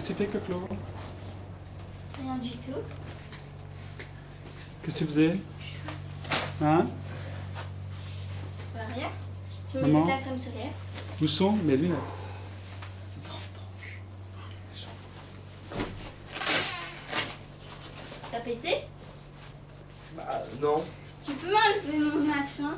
Qu'est-ce que tu fais, Clo-Clo? Rien du tout. Qu'est-ce que tu faisais? Hein? Bah, rien. Je me Maman? mettais la crème solaire. Où sont mes lunettes? T'as pété? Bah non. Tu peux m'enlever mon machin?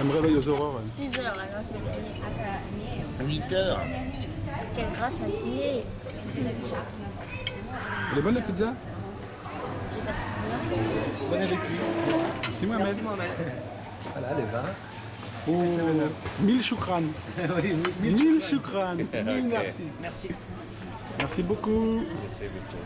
Elle me réveille aux aurores. 6 heures, la grasse matinée. 8h. Quelle grasse matinée? Elle est bonne la pizza? Bon appétit. Merci Mohamed. Merci Mohamed. Voilà les vins. Oh, 1000 choukran. Oui, 1000 choukran. mille merci. Merci. Merci beaucoup. Merci beaucoup.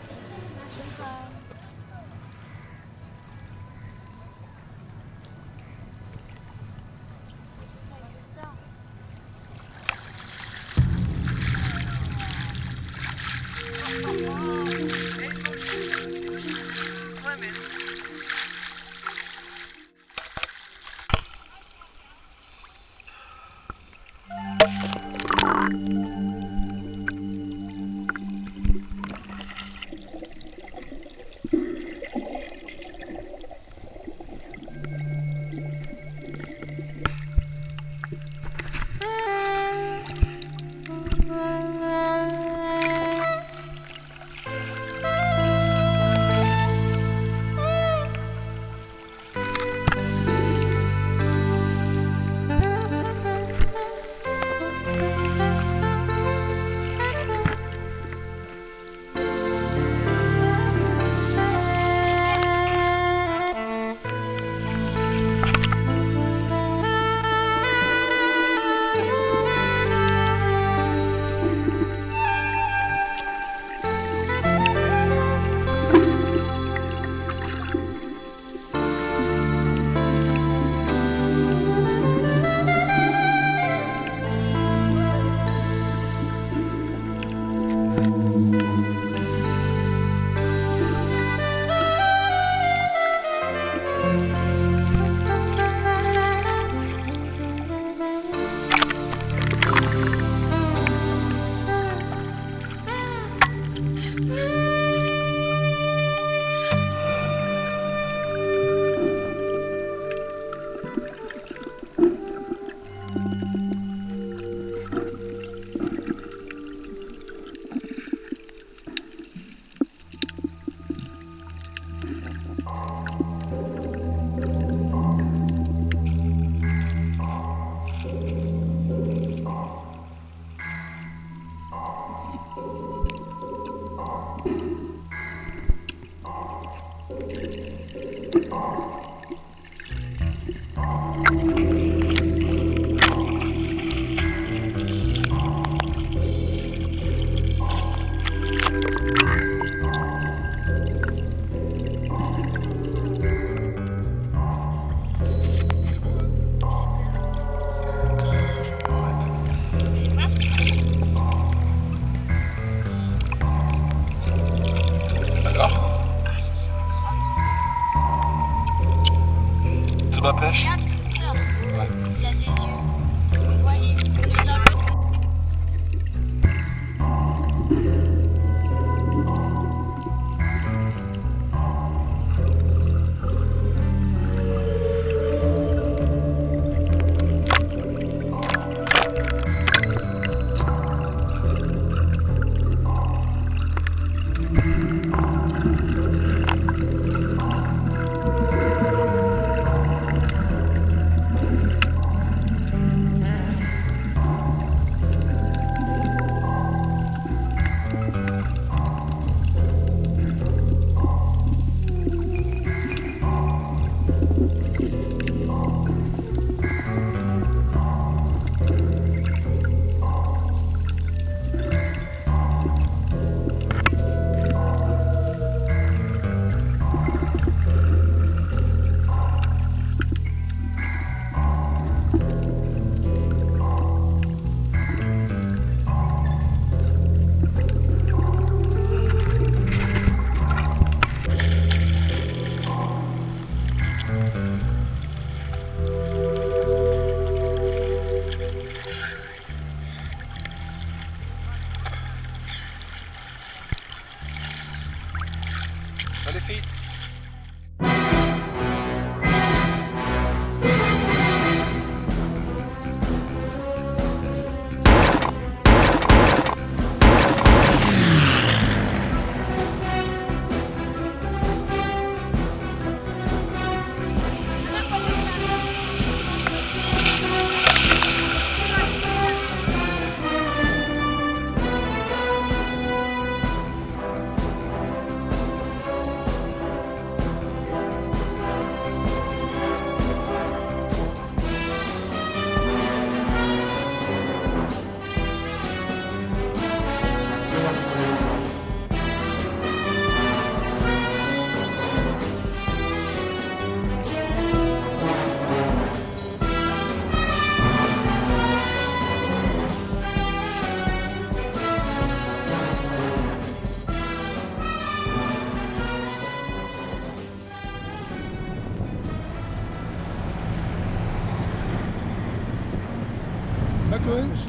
مش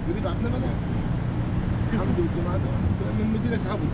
قريب عندنا منام حمد والجماعة دول من مدينة هبل.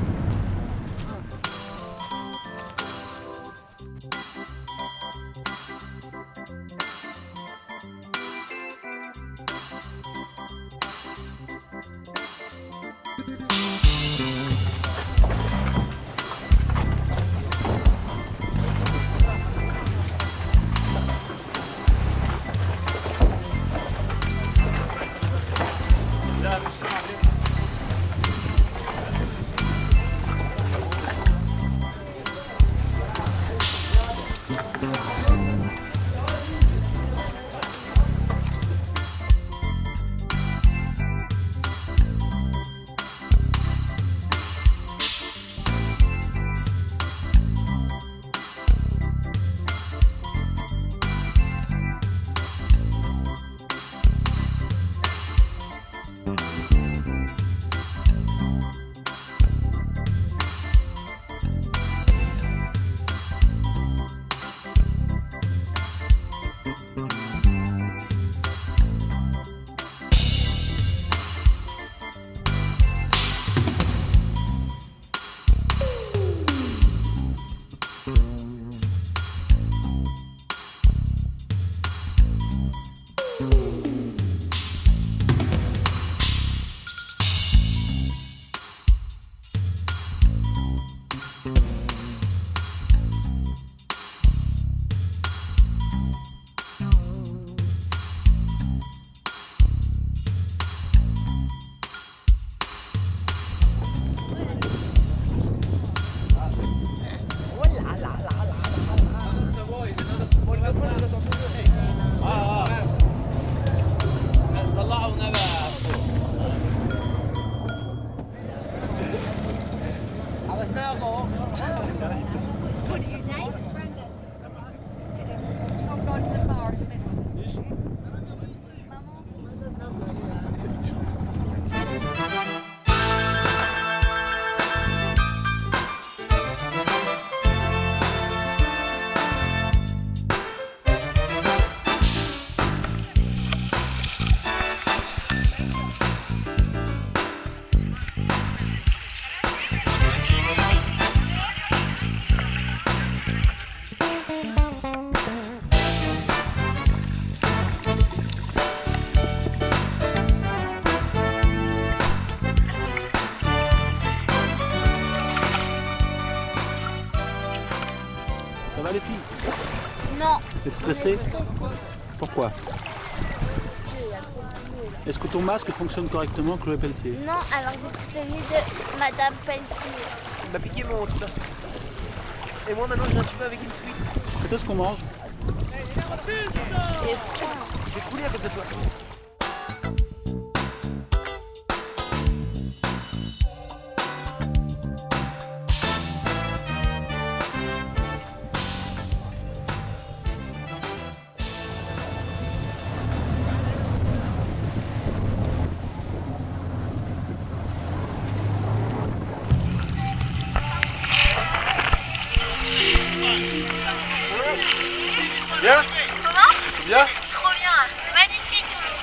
What did you say? I'm going to the bar. Ça va les filles? Non. Vous êtes stressées? Stressée. Pourquoi? Est-ce que ton masque fonctionne correctement, Chloé Pelletier? Non, alors j'ai pris celui de Madame Pelletier. Il m'a piqué mon honte. Et moi maintenant je viens de tuer avec une fuite. Quand est-ce qu'on mange? J'ai coulé à cause de toi. Bien? Comment? Bien? Trop bien, c'est magnifique sur l'eau.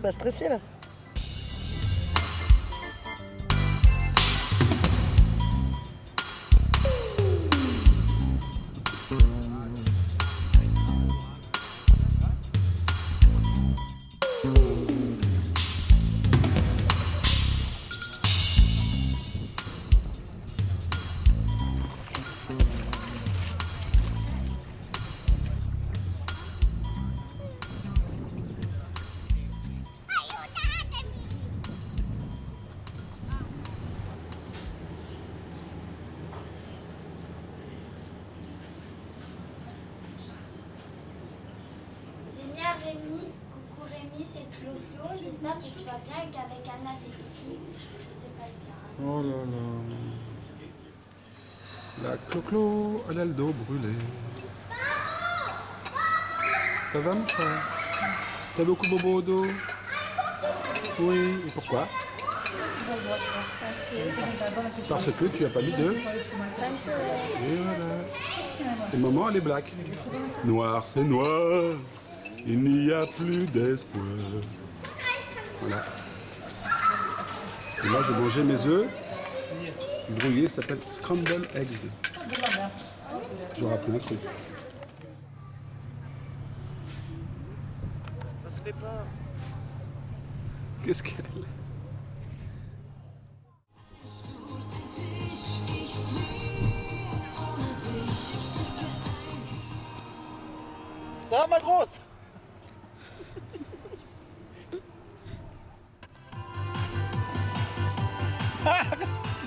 m'as stressé là. Génial Rémi, coucou Rémi, c'est Clo-Clo. J'espère que tu vas bien et qu'avec Anna tes filles, ça se passe bien. Oh là là. La Clo-Clo, elle a le dos brûlé. Ça va mon chat? T'as beaucoup bobo au dos? Oui, et pourquoi? Parce que tu as pas mis de... Et voilà. Et maman, elle est black. Noir, c'est noir. Il n'y a plus d'espoir. Voilà. Et là, je mangeais mes œufs brouillés, ça s'appelle scramble eggs. J'aurais appris un truc. Ça se fait pas. Qu'est-ce qu'elle... Ça va ma grosse?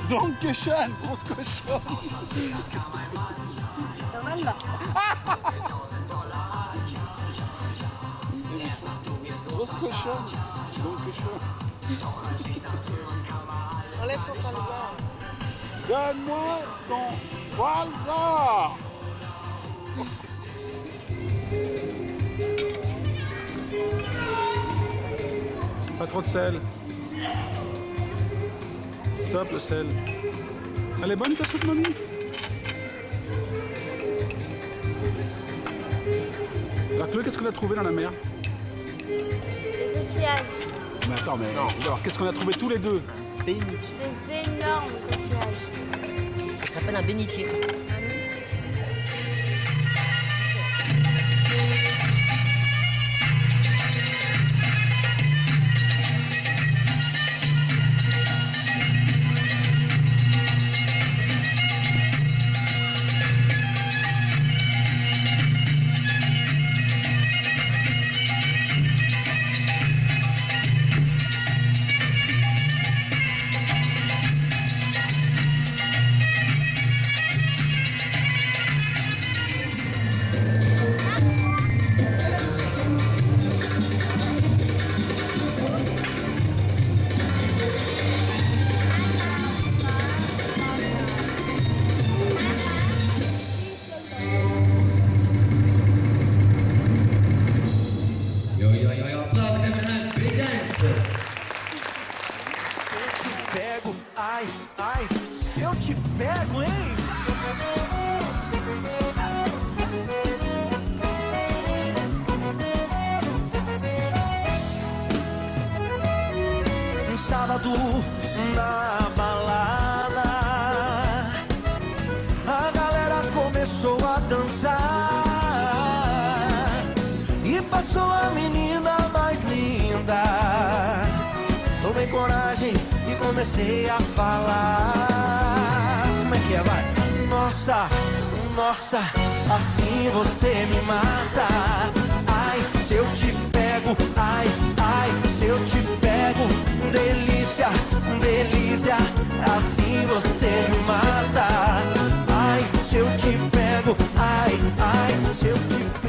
Danke schön, grosse cochon. Grosse cochon. Danke schön. Enlève ton salade. Donne-moi ton voilà. Pas trop de sel. Stop le sel. Elle est bonne ta soupe, mamie? Alors Chloé, qu'est-ce qu'on a trouvé dans la mer? Des coquillages, Mais attends, mais alors qu'est-ce qu'on a trouvé tous les deux? Béni. des énormes coquillages. Ça s'appelle un bénitier. Pego, ai, ai, se eu te pego, hein? Um sábado na balada, a galera começou a dançar e passou a menina mais linda. Tomei coragem e comecei a falar. Como é que é, vai? Nossa, nossa, assim você me mata. Ai, se eu te pego, ai, ai, se eu te pego. Delícia, delícia, assim você me mata. Ai, se eu te pego, ai, ai, se eu te pego.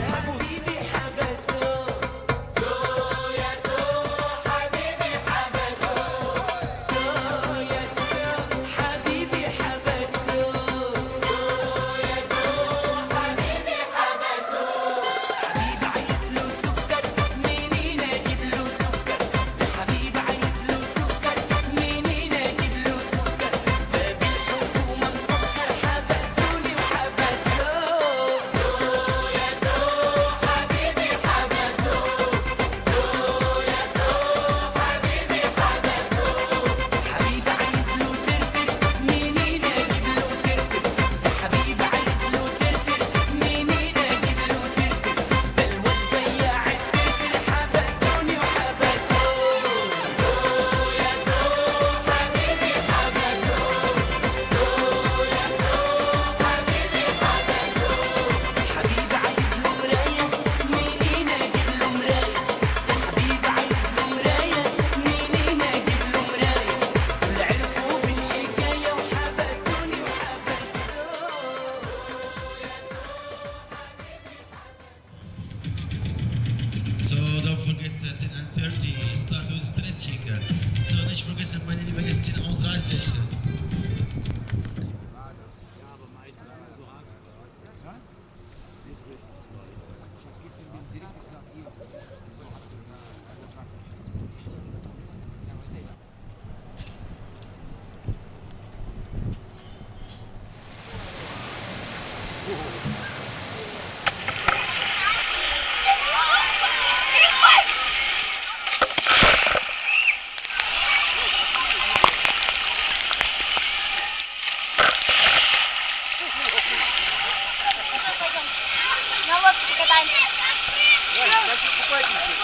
Pourquoi tu fais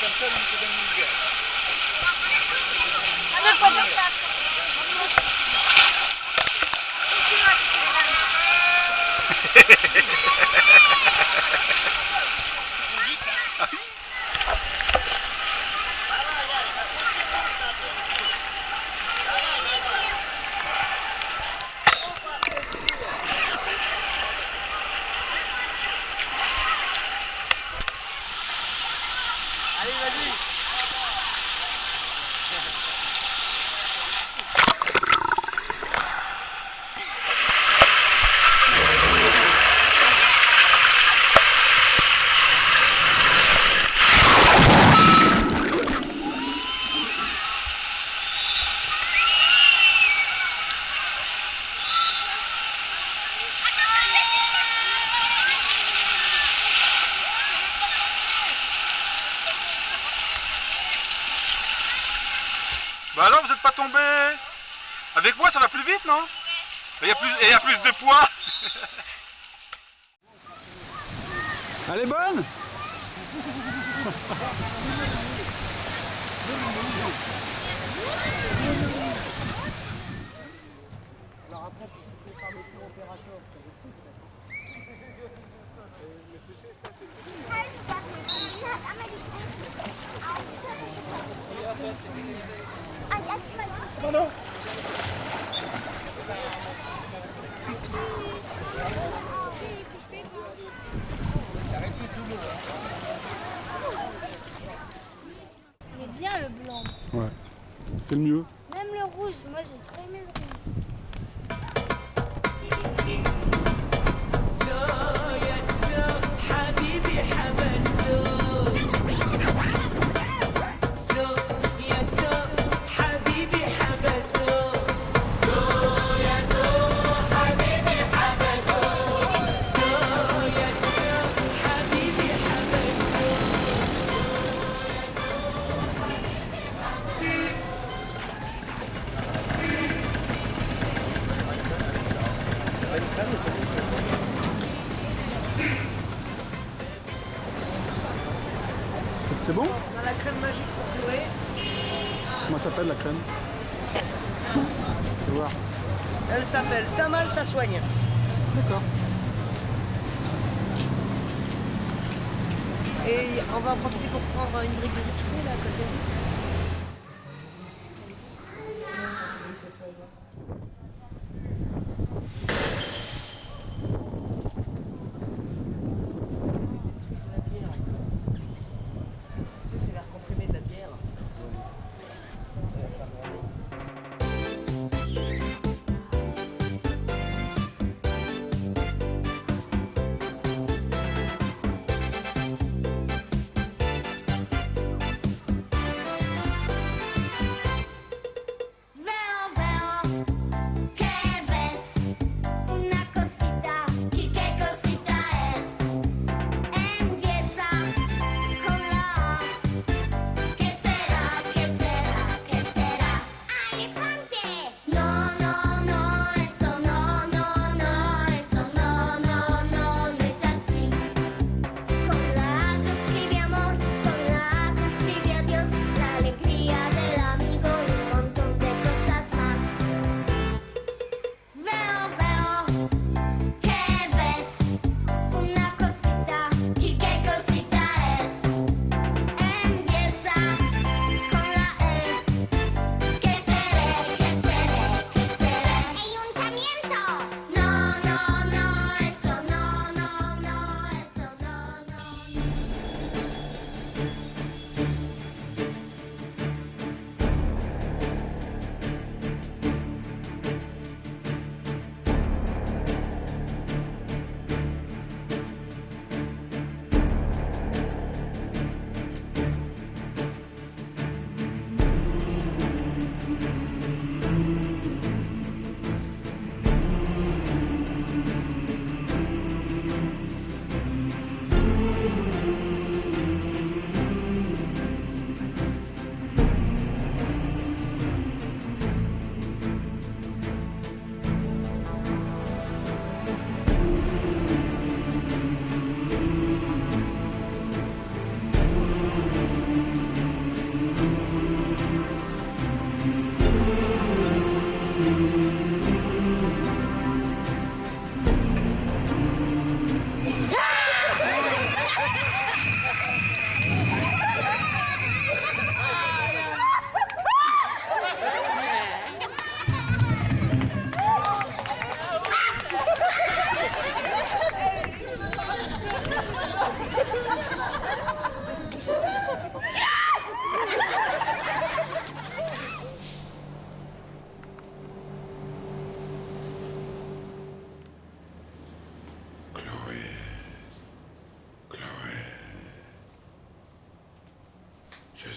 comme ça, lui, te donne une idée. Allez, vas-y. Bah alors, vous êtes pas tombé? Avec moi, ça va plus vite, non? Il y a plus de poids. Elle est bonne? Il est bien le blanc. Ouais, c'était le mieux. Même le rouge, moi j'ai très aimé le rouge. C'est bon? On a la crème magique pour pleurer. Comment ça s'appelle la crème? Je vais voir. Elle s'appelle T'as mal, ça soigne. D'accord. Et on va en profiter pour prendre une brique de jus de fruits là à côté. C'est l'air comprimé de la bière.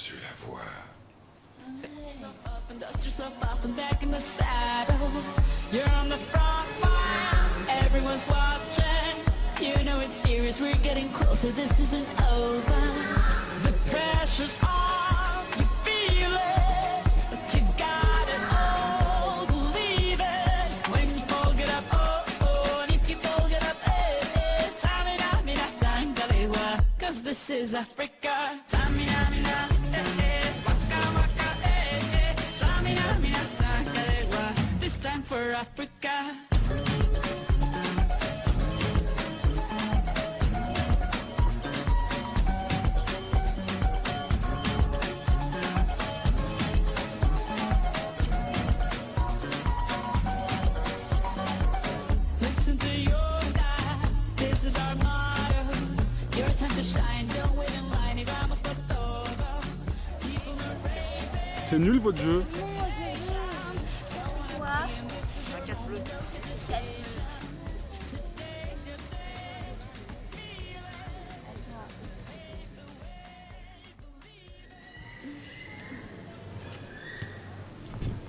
su la voir. Up and dust yourself off and back in the saddle. You're on the front line, everyone's watching. You know it's serious, we're getting closer, this isn't over. The pressure's on, you feel it, but you got it all, believe it. When you fall, get up, oh, oh, and if you fall, get up, eh, eh. Tamina, mina, sangalewa, 'cause this is Africa. Tamina, mina, eh, eh, waka, waka, eh, eh. Tamina, mina, sangalewa, this time for Africa. Listen to your dad, this is our motto. Your time to shine, don't wait in line, y vamos por todo. People are raising. C'est nul votre jeu. Quoi? Un 4 bleu.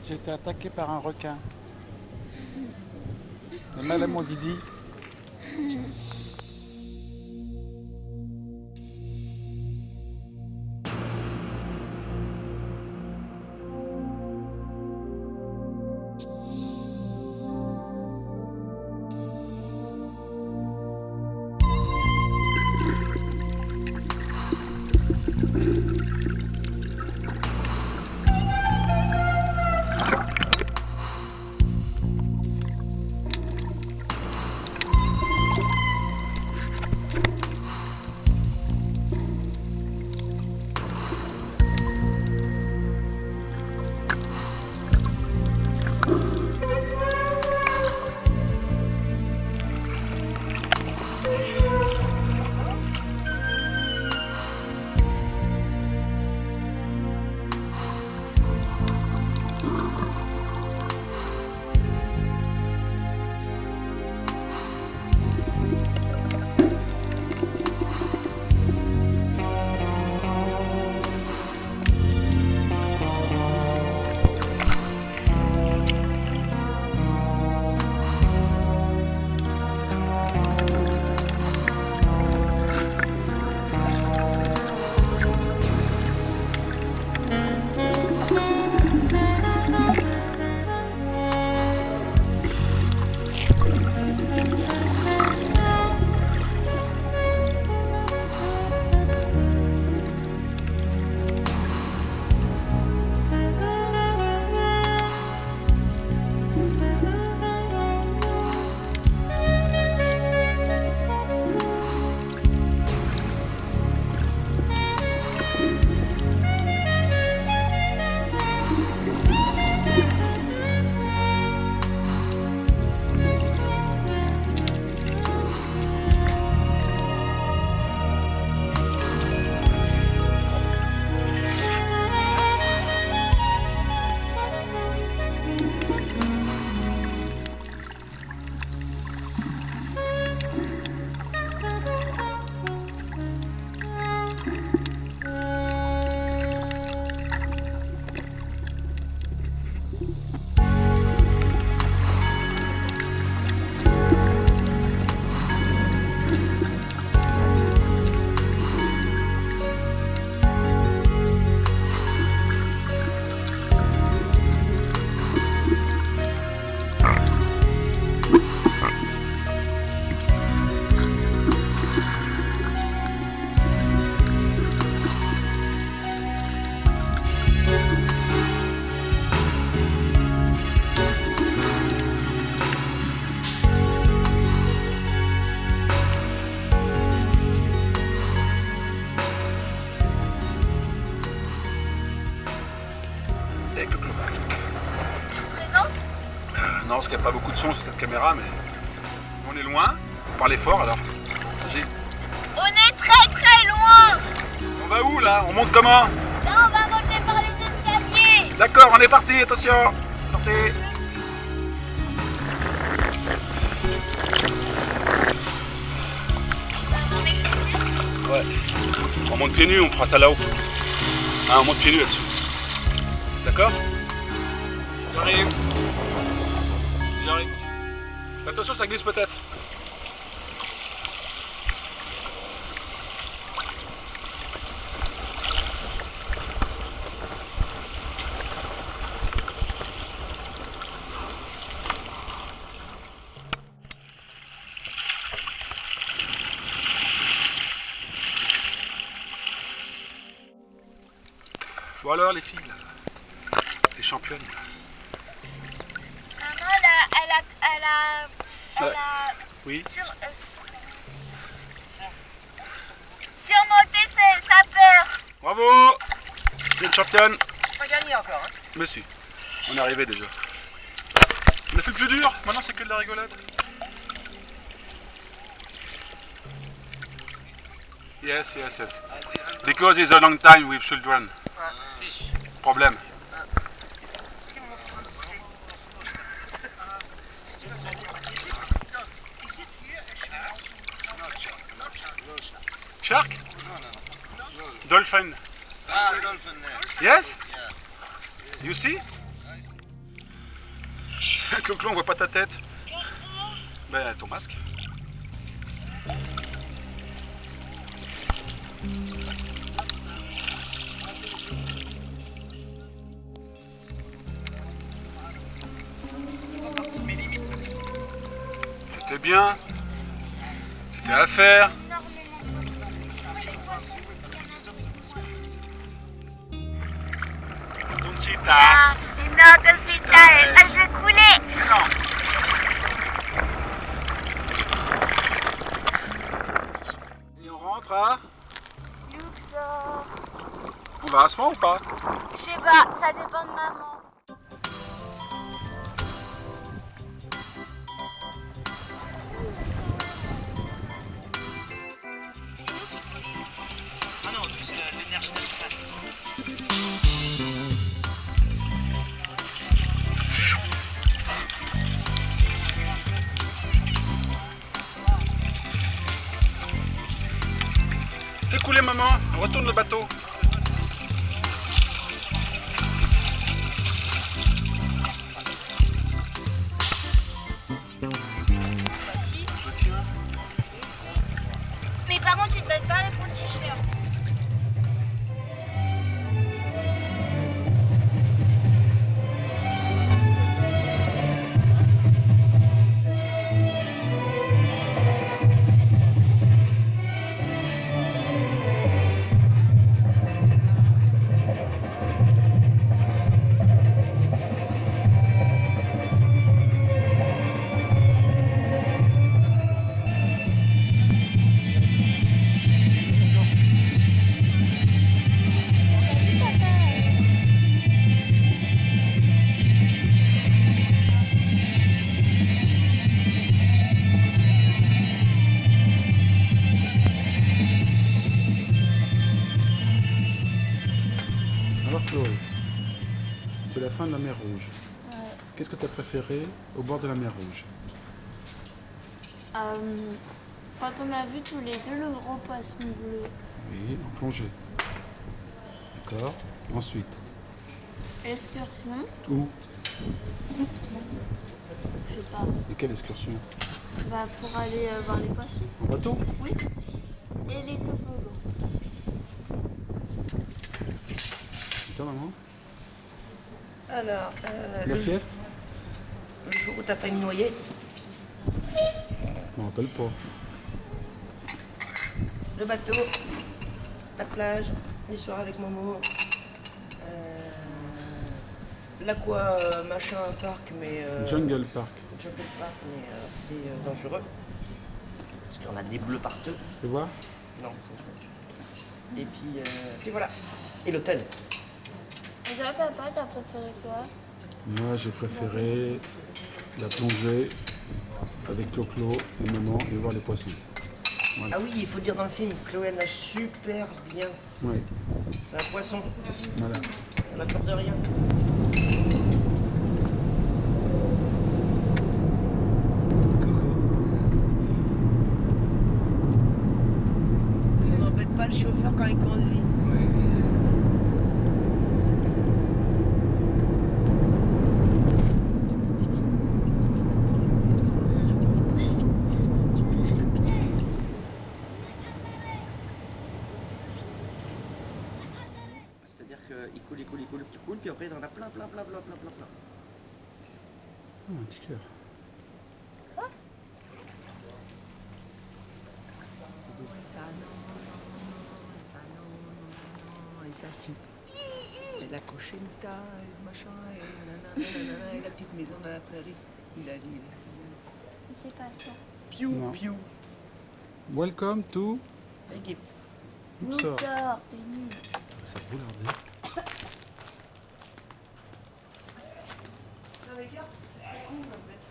J'ai été attaqué par un requin. J'ai mal à mon Didi. Non, parce qu'il n'y a pas beaucoup de son sur cette caméra, mais on est loin. Parlez fort alors. Vas-y. On est très très loin. On va où là? On monte comment? Là, on va monter par les escaliers. D'accord, on est parti, attention. Sortez. Ça va mon exercice. Ouais. On monte pieds nus, on fera ça là-haut. Ah, on monte pieds nus là-dessus. D'accord? J'arrive. J'arrive. Attention, ça glisse peut-être. Bon alors les filles, là, les championnes. Maman, elle a Oui. surmonté sa peur. Bravo! C'est une championne. Pas gagné encore, hein. Mais si, on est arrivé déjà. On a fait le plus dur, maintenant c'est que de la rigolade. Yes. Because it's a long time with children. Problème. Shark? Dolphin. Yes? You see? Clo-Clo, on voit pas ta tête. Ben, ton masque. C'était bien. C'était à faire. Ah, une cosita, elle s'est coulée. Non. Et on rentre à... Luxor. On va à ce moment ou pas? Je sais pas, ça dépend de maman. Ah non, c'est le National Park. Fais couler maman, on retourne le bateau. Mais par contre, tu te battes pas avec mon t-shirt. Alors Chloé, c'est la fin de la mer Rouge. Ouais. Qu'est-ce que tu as préféré au bord de la mer Rouge? Quand on a vu tous les deux le gros poisson bleu. Oui, en plongée. D'accord. Ensuite, Excursion, où? je sais pas. Et quelle excursion? Bah pour aller voir les poissons. En bateau? Oui. Et les toboggans. Et toi maman? Alors, La sieste? le jour où t'as failli me noyer, Je m'en rappelle pas. le bateau, la plage, les soirs avec Momo, l'aqua machin parc, mais Jungle Park. Jungle Park, mais c'est dangereux parce qu'on a des bleus partout. Tu peux voir? Non, c'est chouette. Et puis voilà. Et l'hôtel. Et toi, papa, t'as préféré quoi? Moi j'ai préféré la plongée avec Clo-Clo et maman et voir les poissons. Ah oui, il faut dire dans le film, Chloé elle nage super bien. Oui, C'est un poisson. voilà. Elle a peur de rien. On n'embête pas le chauffeur quand il conduit. il coule, puis coule, puis après, il en a plein. Oh, un petit cœur. Et ça, si. Et la cochinta, et le machin, et nanana, et la petite maison dans la prairie. Il a dit. Mais c'est pas ça. Piou, Non. piou. Welcome to... Équipe. Nous Oups, ça. sort, t'es nul. Ça boulardait. Ça regarde, c'est très cool en fait.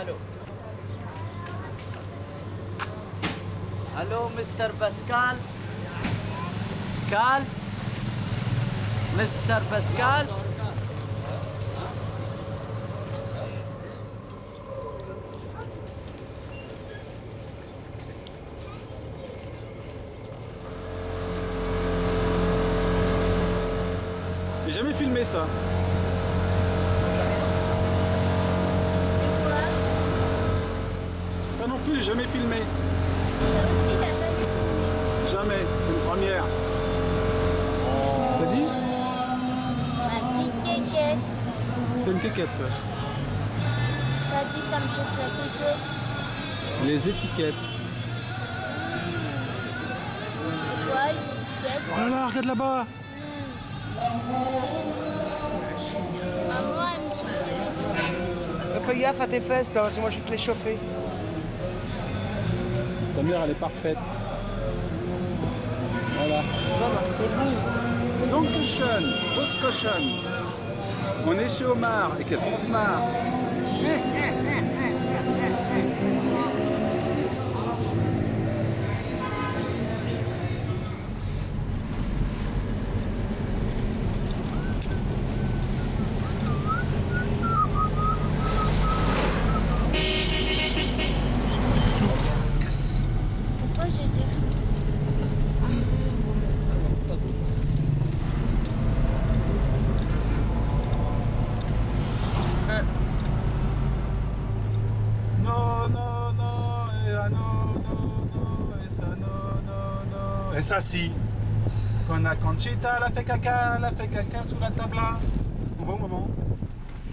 Hello. Hello, Mr. Pascal. Pascal. Mr. Pascal. J'ai jamais filmé ça. Ça non plus, j'ai jamais filmé. Ça aussi, t'as jamais filmé. Jamais, c'est une première. Ça dit? Ma petite quéquette. T'es une quéquette, toi. T'as dit ça me chauffe la quéquette. Les étiquettes. C'est quoi les étiquettes? Oh là là, regarde là-bas. Maman, elle me chauffe les étiquettes. Fais gaffe à tes fesses, toi, sinon moi je vais te les chauffer. Ta mère, elle est parfaite. Voilà. C'est bon. Donc cochonne, grosse cochonne. On est chez Omar, et qu'est-ce qu'on se marre? Pourquoi j'étais fou? Non, non, non, et ah non, non, non, et ça non, non, non. Et ça si. Quand Conchita, elle a fait caca sous la table là. On va où, maman?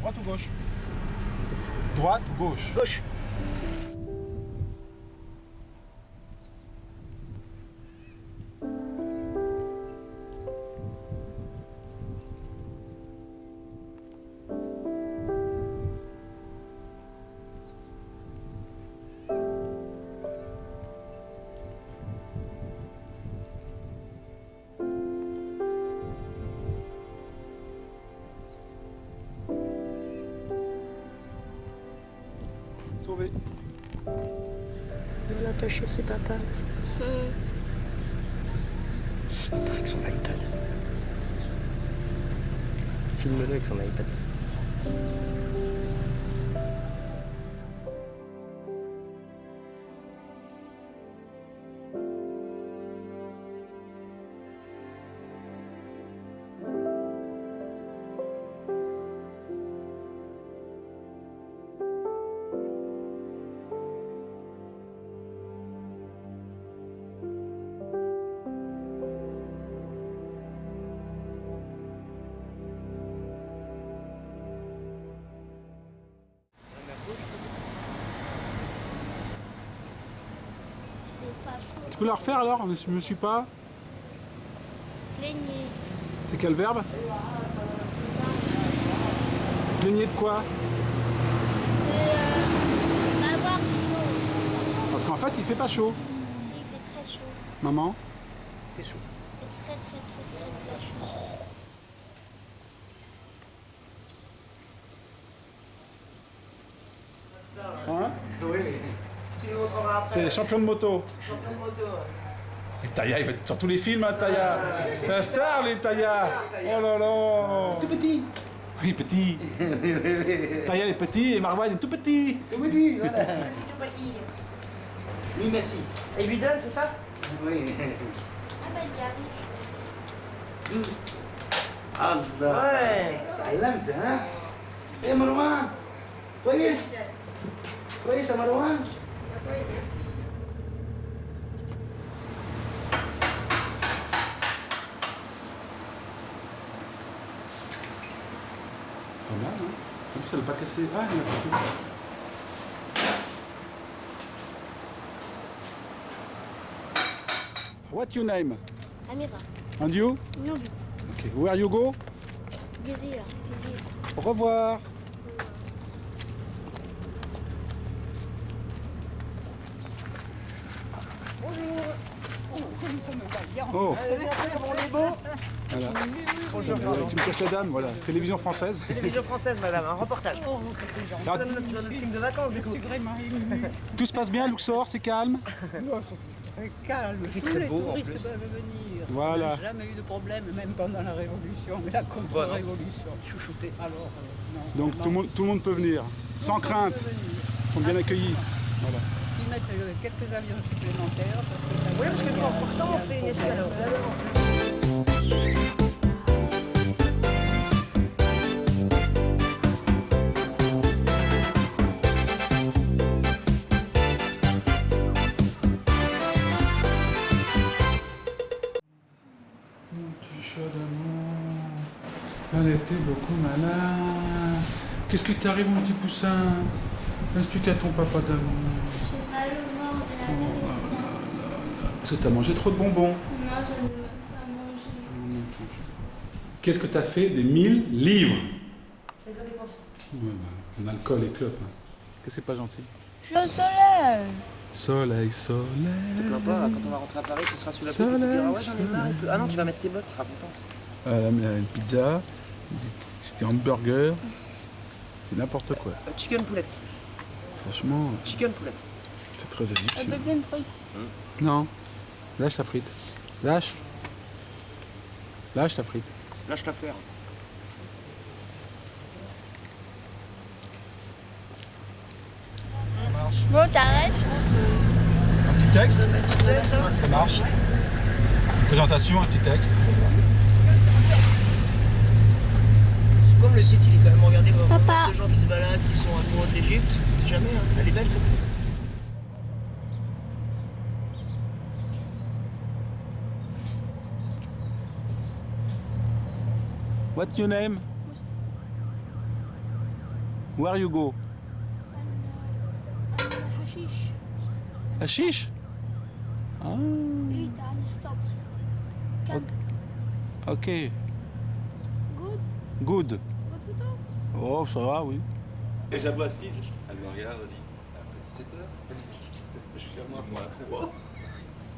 Droite ou gauche? Droite ou gauche? Gauche. Sauvé. Il a attaché ses papates. C'est pas avec son iPad. Filme-le avec son iPad. C'est pas chaud. Tu peux la refaire alors? Je me suis pas. Plaigner. C'est quel verbe? Plaigner de quoi? Avoir chaud. Parce qu'en fait, il fait pas chaud. Si, il fait très chaud. Maman? C'est chaud. Il fait très chaud. Hein? Oui. Tu nous retrouveras après. C'est les champions de moto. Champion de moto. Et Taya, il va être sur tous les films, hein, Taya. C'est un star, les Taya. Oh là là. Tout petit. Oui, petit. Taya est petit et Marwan est tout petit. Tout petit, voilà. Tout petit. Oui, merci. Et lui donne, c'est ça? Oui. Ah bah il y arrive. 12. Allah. Ouais. علمت ها؟ ايه مروان؟ كويس؟ Oui, ça va loin. Pas mal, hein. En plus, elle n'est pas cassée. Ah, elle est pas cassée. What's your name? Amira. And you? Nubi. Okay. Where you go? Gizira. Au revoir. Oh. Voilà. Tu me caches la dame, voilà. Télévision française. Télévision française, madame, un reportage. Ah, Notre film de vacances, du coup. tout se passe bien, Luxor, c'est calme. Très calme. Il fait Tous très les beau, en touristes plus. peuvent venir. Voilà. On n'a jamais eu de problème, même pendant la Révolution et la contre-révolution. Chouchouté. Alors, non. Donc tout le monde peut venir, sans crainte. Ils sont bien accueillis. Voilà. Ils mettent quelques avions supplémentaires. Parce que ça Oui, parce que nous, en partant, on fait une escale. Mon petit chat d'amour, elle était beaucoup malade. Qu'est-ce qui t'arrive, mon petit poussin? Explique à ton papa d'amour. J'ai mal au ventre, j'ai la tristesse. Parce que t'as mangé trop de bonbons. Non, je ne veux pas manger. Qu'est-ce que t'as fait des 1000 livres? Les ont dépensés. Ouais, bah, alcool et clope. Hein. Qu'est-ce que c'est pas gentil? Je suis au soleil. Soleil, soleil. Tu plains pas, quand on va rentrer à Paris, tu seras sous la pluie, tu diras ouais, j'en ai marre. Ah non, tu vas mettre tes bottes, tu seras content. Une pizza, des hamburgers, c'est n'importe quoi. Chicken poulette. Franchement, Chicken poulette. c'est très égyptien. Bacon frites. Non, lâche la frite. Lâche. Lâche la frite. Lâche l'affaire. Bon, t'arrêtes. Un petit texte, ça marche. Présentation, un petit texte. C'est comme le site, il est quand même regardé par Papa. de gens qui se baladent, qui sont amoureux de l'Égypte. C'est jamais, hein. Elle est belle cette ville. What's your name? Where you go? Hashish. Hashish? Ah, Eat and stop. ok. Good. Good. Good photo. Oh, ça va, oui. Et je la vois assise, elle me regarde, elle dit à 17 h. Je suis à moi à 3.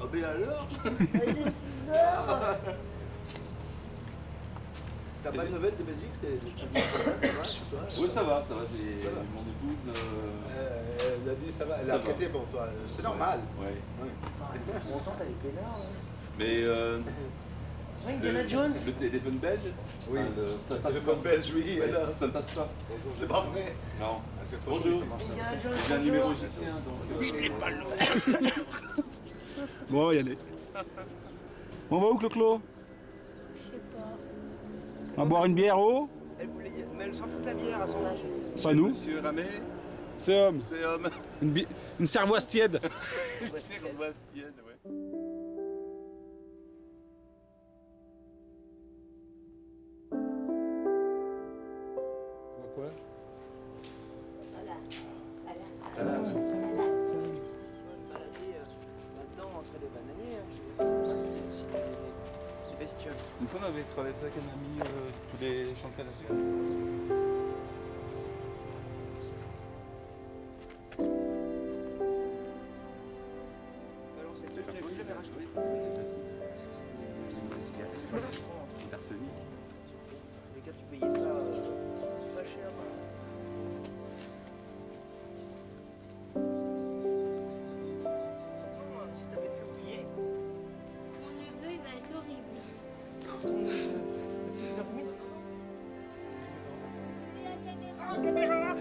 Ah ben alors. Il est 6 heures. T'as pas de nouvelles de Belgique? Oui, ça va, j'ai mon épouse. Elle a dit ça va, elle Ça a va. traité pour toi. C'est normal. Ouais. Mon tante, elle est peinard. Mais Oui, Indiana Jones. le téléphone belge, Oui. ça passe Le pas. comme belge, oui. Ouais, alors. ça ne passe pas. C'est pas vrai. Non. Bonjour. Bonjour. Indiana Jones. J'ai un numéro égyptien, donc. Bon, on va y aller. On va où, Clo-Clo? Je sais pas. On va boire une bière au? Elle voulait... Mais elle s'en fout de la bière à son âge. Pas nous. Monsieur Ramé, C'est homme. c'est homme. Une cervoise tiède. C'est qu'on voit Stienne, ouais. Quoi? Balader là-dedans entre les bananiers, j'ai aussi des bestioles. Une fois, on avait traversé avec un ami tous les champs de canne. Alors, c'est C'est le pas truc faux, que il j'avais a racheté. racheté pour faire des plastiques. C'est pas ce qu'ils font, l'arsenic. Les gars, tu payais ça pas cher. Si t'avais pu oublier, Mon neveu, il va être horrible. Oui, la caméra.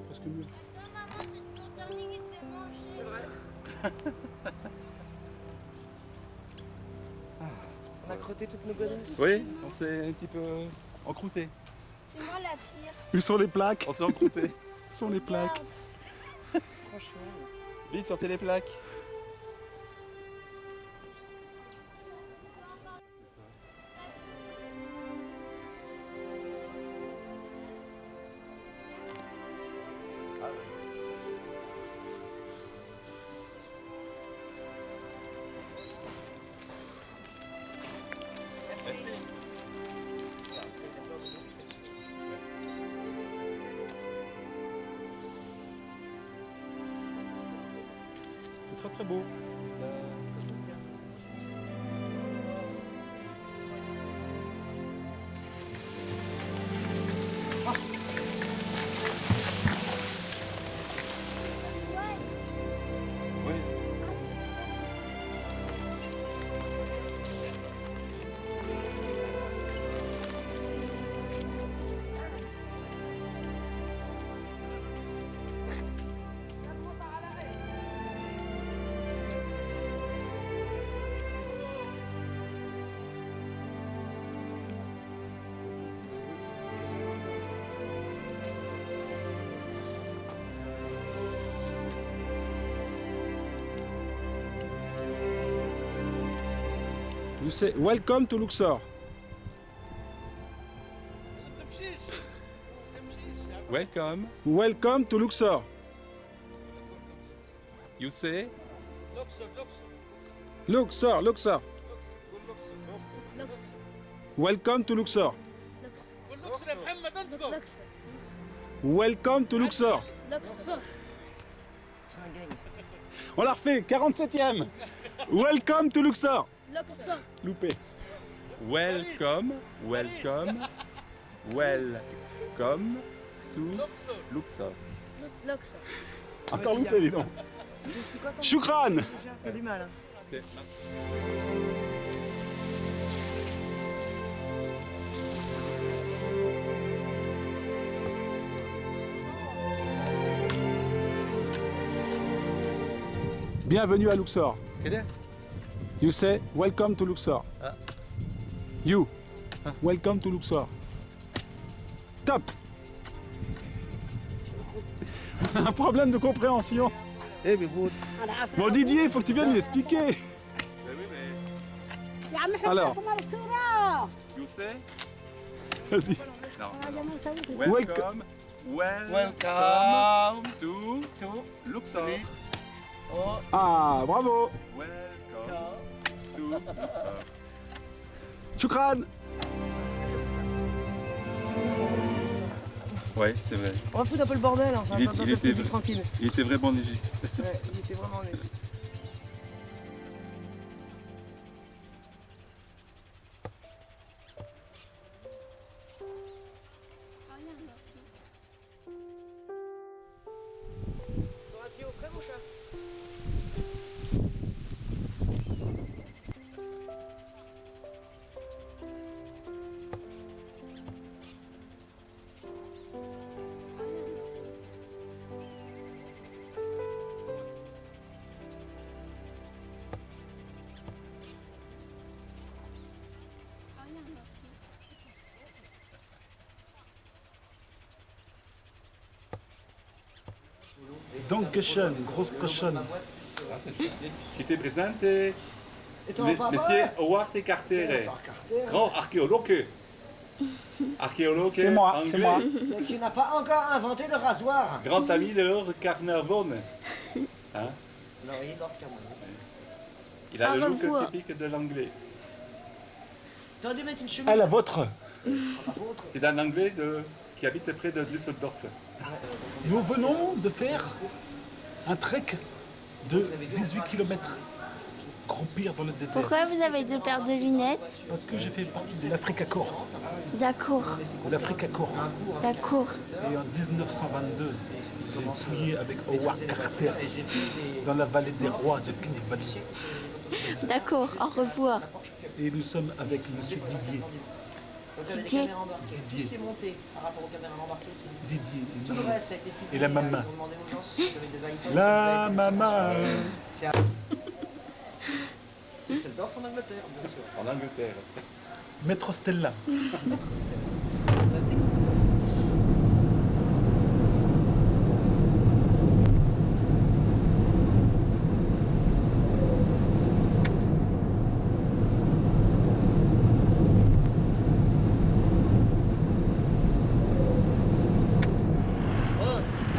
Presque mieux. Attends, maman, c'est ton dernier qui se fait manger. c'est vrai. On a crotter toutes nos godasses. Oui, on s'est un petit peu encrouté. C'est moi la pire. Où sont les plaques? On s'est encrouté. Où sont les plaques? Franchement. Vite, sortez les plaques. C'est très très beau. Oui. You say welcome to Luxor. Welcome. Welcome to Luxor. You say? Luxor, Luxor. Welcome to Luxor. Welcome to Luxor. C'est un gang. On l'a refait, 47e. Welcome to Luxor. Loupé. Welcome, welcome, welcome to Luxor. Encore loupé, dis donc. C'est quoi ton Choukran. T'as du mal. Hein. Ok. Bienvenue à Luxor. كده؟ You say welcome to Luxor. Ah. You. Welcome to Luxor. Top. Un problème de compréhension. Eh mais bon. Bon Didier, il faut que tu viennes lui expliquer. Alors. You say? Vas-y. Non. Welcome. Welcome to Luxor. Ah, bravo. Welcome to Luxor. Choukran. Ouais, c'est vrai. On va foutre un peu le bordel. Hein. Il Un peu était plus tranquille. Il était vraiment léger. Ouais, il était vraiment léger. T'auras un pied au frais, mon chat? Dankeschön, grosse cochonne. Ci presente Monsieur Howard Carter, grand archéologue. Archéologue C'est moi, anglais, c'est moi. Mais qui n'a pas encore inventé le rasoir. grand ami de Lord Carnarvon. Hein? Non, il est Lord Carnarvon. Il a Au le revoir. look typique de l'anglais. T'aurais dû mettre une chemise. À la vôtre. C'est un anglais qui habite près de Düsseldorf. Nous venons de faire un trek de 18 km. Croupir dans le désert. Pourquoi vous avez deux paires de lunettes? Parce que j'ai fait partie de l'Africa Corps. D'accord, De l'Africa Corps. d'accord. Et en 1922, j'ai fouillé avec Howard Carter dans la vallée des rois de King Valley. D'accord, au revoir. Et nous sommes avec monsieur Didier. Didier. Tout ce qui est monté par rapport aux caméras embarquées, c'est Didier. tout le reste, ça a été filmé. Et la maman. Ils ont demandé aux gens s'ils avaient des iPhones. La maman. C'est Düsseldorf en Angleterre, bien sûr. En Angleterre. Maître Stella.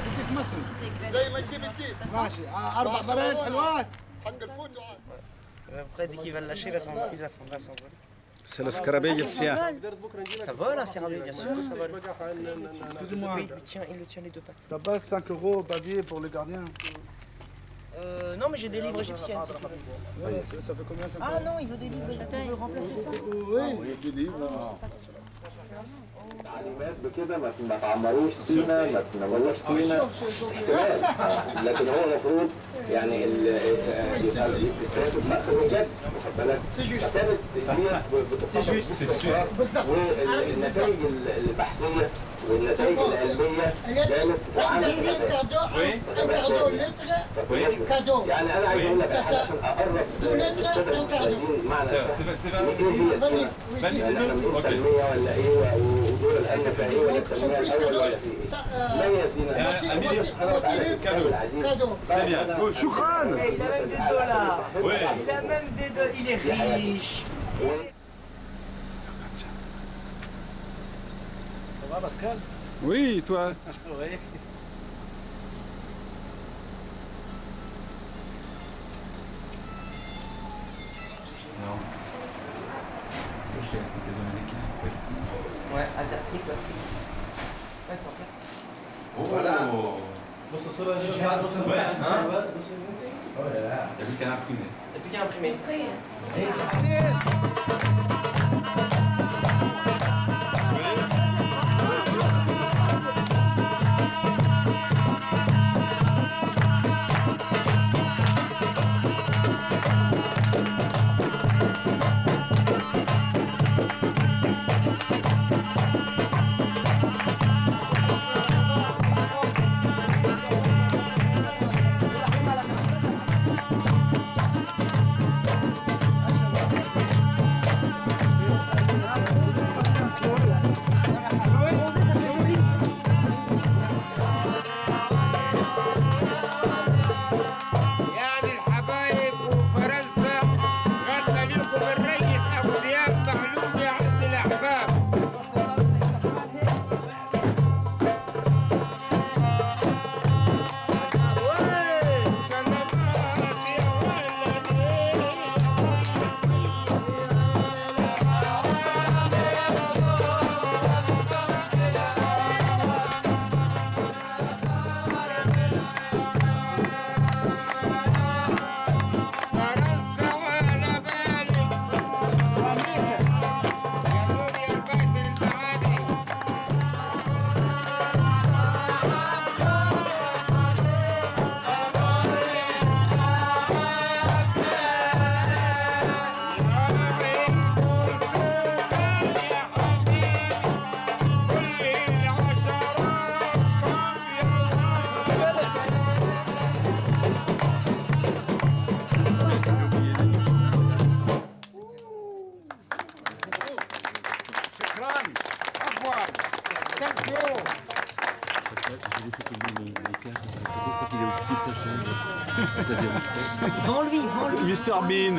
هديك مصر زي ما تجيب الديك ماشي 4 برايس حلوات حق الفوت. Après, dès qu'il va le lâcher, il va s'envoler. C'est le scarabée égyptien. Ça vole un scarabée, bien sûr, ça vole. Excusez-moi, Oui, il le tient les deux pattes. ça base 5 € bavier pour les gardiens. Non, mais j'ai des livres égyptiens. Ça fait combien ça? Ah non, il veut des livres. Il veut remplacer ça. Oui, des livres. تعليمات بكده ما تعمروش سينا ما تنوروش سينا احتمال لكن هو المفروض يعني يترتب مأخذ جد واخد بالك فكانت دي بالظبط والنتائج البحثيه والنتائج العلميه كانت يعني انا عايز اقول لك عشان اقرب للساده المشاهدين معنى ايه هي السنه؟ احنا بنقول تنميه ولا ايه ودور الامن في ايه ولا التنميه الاول ولا في ايه؟ ما هي سينا؟ سبحانه وتعالى الكتاب العزيز. شكرا. Il a même des dollars. Il a même des dollars. Il est riche. Ça va Pascal? Oui, toi. Oui. Non. Je sais, c'est que Dominique. Ouais, asiatique. Ouais, sortir. Oh, voilà. بص الصورة دي Ouais, hein? بص Il n'y a plus qu'à imprimer. Et puis qu'il y a imprimé. يعني الحبايب وفرنسا غنى لكم الريس ابو دياب معلوم يا عز الاحباب. فرنسا وانا بالي يا نور يا بيت المعادي. Vends-lui, vends-lui. Mr Bean.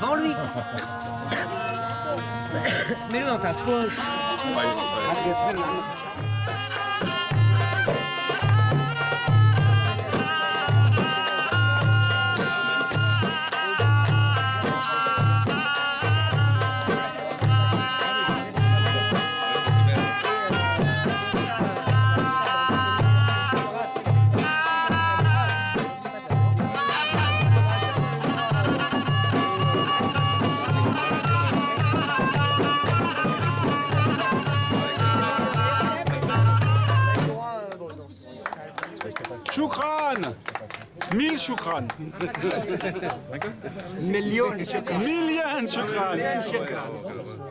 Vends-lui. Mets-le dans ta poche. شكرا. 1000 شكرا. مليون شكرا. مليون شكرا.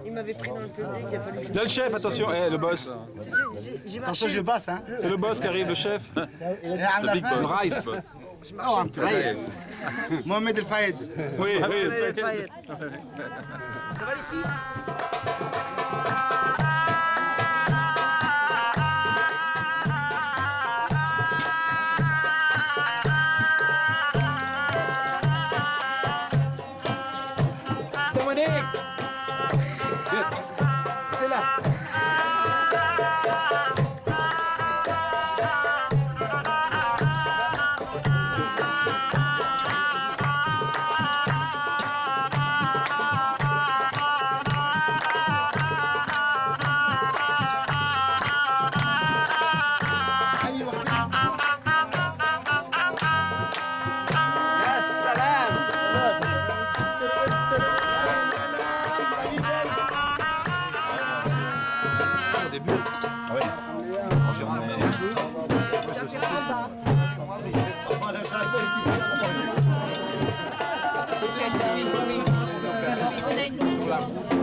Il m'avait pris dans le public, il a fallu que... Là le chef, attention, le boss. J'ai Attention, je marché. passe, hein. C'est le boss qui arrive, le chef. Le Big Boss. Rice. عم تريس محمد الفايد Oui, oui. Ça va les filles? Dominique. C'est là.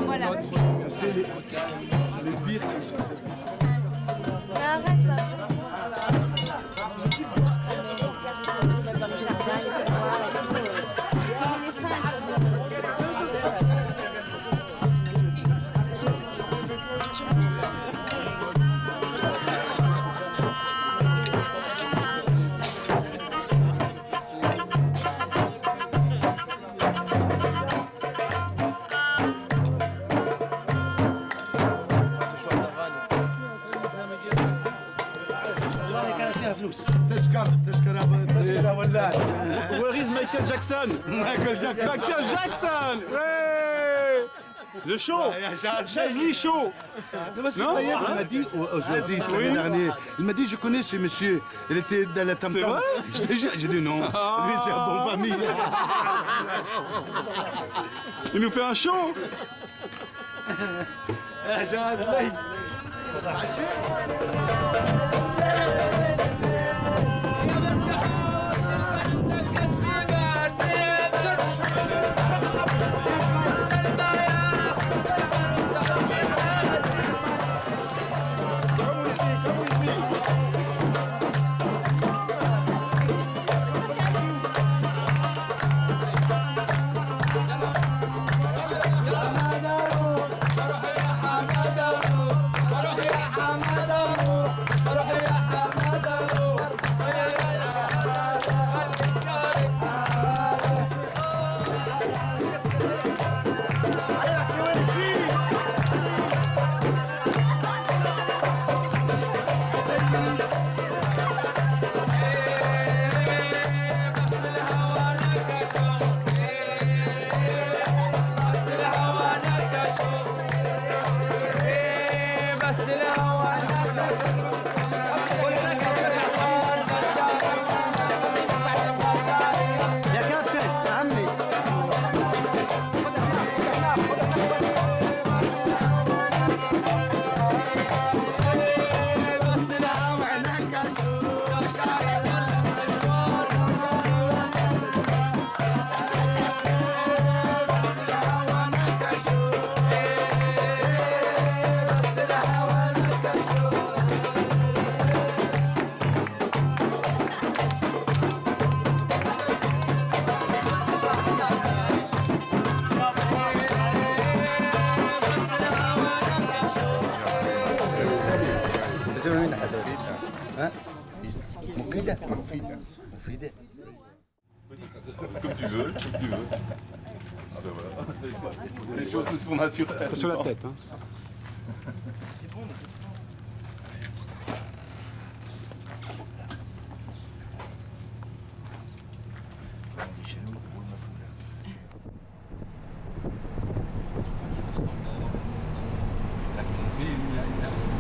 Voilà. C'est les pires comme ça. تشكر يا ولاد. Where is Michael Jackson? Michael Jackson. Michael Jackson. Ouais. Le show. Chazli show. Parce que d'ailleurs, il m'a dit, l'année dernière, il m'a dit, je connais ce monsieur, il était dans la tam-tam. C'est vrai? Je te jure, j'ai dit non, lui c'est un bon famille. Il nous fait un show. Jade, Comme tu veux, comme tu veux. Ah ben voilà. Les choses se font naturelles. C'est sur la tête. Hein.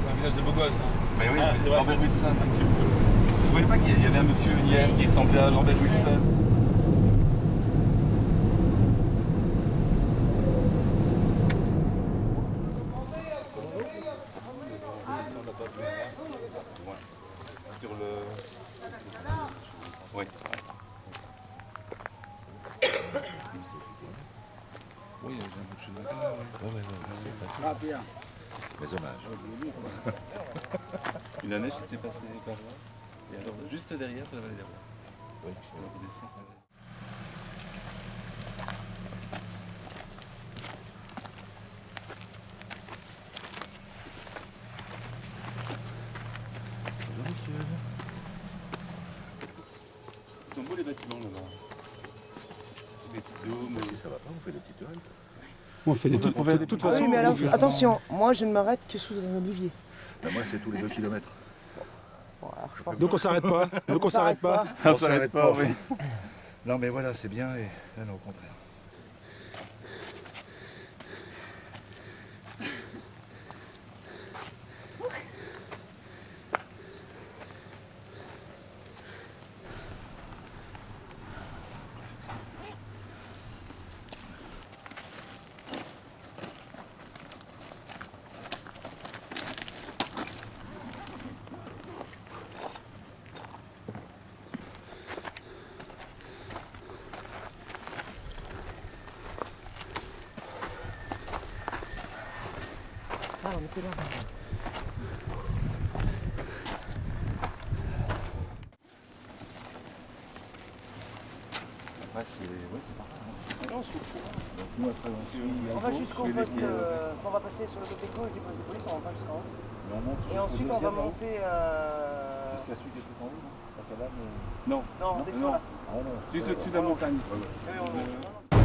Un visage de beau gosse. Mais oui, c'est Lambert Wilson. Vous voyez pas qu'il y avait un monsieur hier qui ressemblait à Lambert Wilson? Sur le... Oui. Oui, j'ai un bout de chemin. Ah bien. Mais dommage. Une année, j'étais passé par là. Et alors, juste derrière, c'est la vallée des rois. Ils sont beaux les bâtiments là-bas. Des petits dômes. Ça va pas, vous faites des petites halte. On fait des trucs. De toute façon, Oui, mais alors, attention, moi je ne m'arrête que sous un olivier. Bah, moi, c'est tous les 2 kilomètres. Bon, alors, je pense donc on s'arrête pas. Donc on s'arrête pas. On s'arrête pas, oui. Non, mais voilà, c'est bien, et là, non, au contraire. Ah, on était là. Ouais, c'est pas grave. Non, c'est fou. Donc, nous, après, On va jusqu'au poste, on va passer sur le côté gauche du poste de police, on va jusqu'en haut. Et ensuite on va monter Jusqu'à celui qui est tout en haut, non? La cabane, Non. Non, on descend là. Ah non. Juste au-dessus de la montagne. Oui, on monte.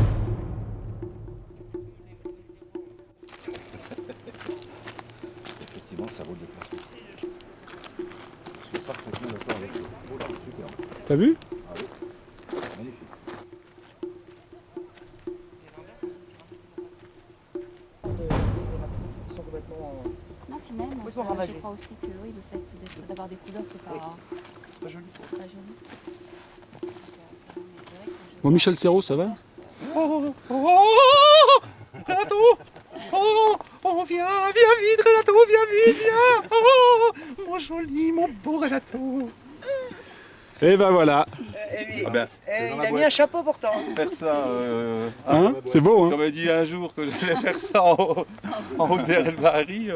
Effectivement, ça vaut le déplacement. Je suis parfaitement d'accord avec vous. Oh là, super. T'as vu? Ah oui. Magnifique. Ils sont complètement... Non, puis même, Ils sont ravagés. je crois aussi que oui, le fait d'avoir des couleurs, c'est pas, C'est pas joli. pas joli. Donc, mais c'est vrai que je- Bon, Michel Serrault, ça va? Renato! Oh, viens vite, Renato, viens! Oh, mon joli, mon beau Renato! Et ben voilà. Ah ben, Il a mis un chapeau pourtant. faire ça. Hein? C'est beau, hein? J'aurais dit un jour que j'allais faire ça en haut d'Elbari.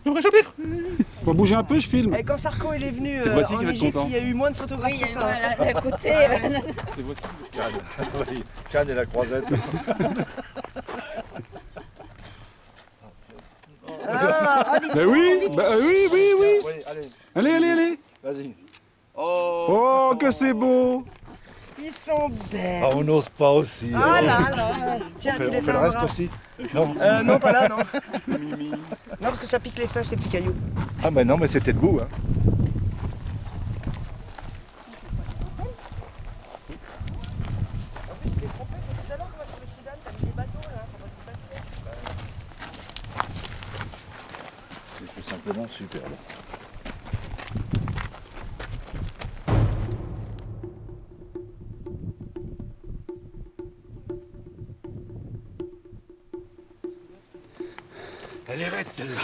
J'aurais jamais cru! On va bouger un peu, je filme. Et quand Sarko il est venu C'est Voici en qui va être Égypte, content. il y a eu moins de photographes que ça. à côté. C'est voici. Cannes. Oui, Cannes et la croisette. Ben oui, oui. Oui, allez, Allez. vas-y. Oh, que c'est beau. Ils sont belles. Ah, on n'ose pas aussi. Ah là là. Tiens, On tu les fait fais le un reste bras. aussi. Non. Non, pas là, non. Non, parce que ça pique les fesses, les petits cailloux. Ah, mais non, mais c'était debout. Hein. C'est tout simplement superbe. Elle est raide celle-là.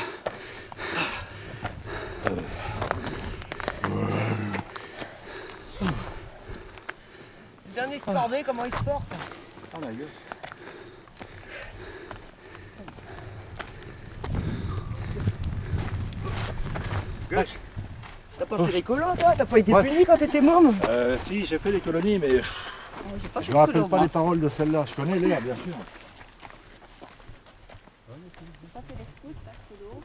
Le dernier de Cordée, comment il se porte? Ah, la gueule. T'as pas fait les colons, toi? T'as pas été puni quand t'étais môme? Si, j'ai fait les colonies, mais pas je me rappelle pas les paroles de celle-là. Je connais l'air, bien sûr. Ça fait les scouts, pas que l'eau.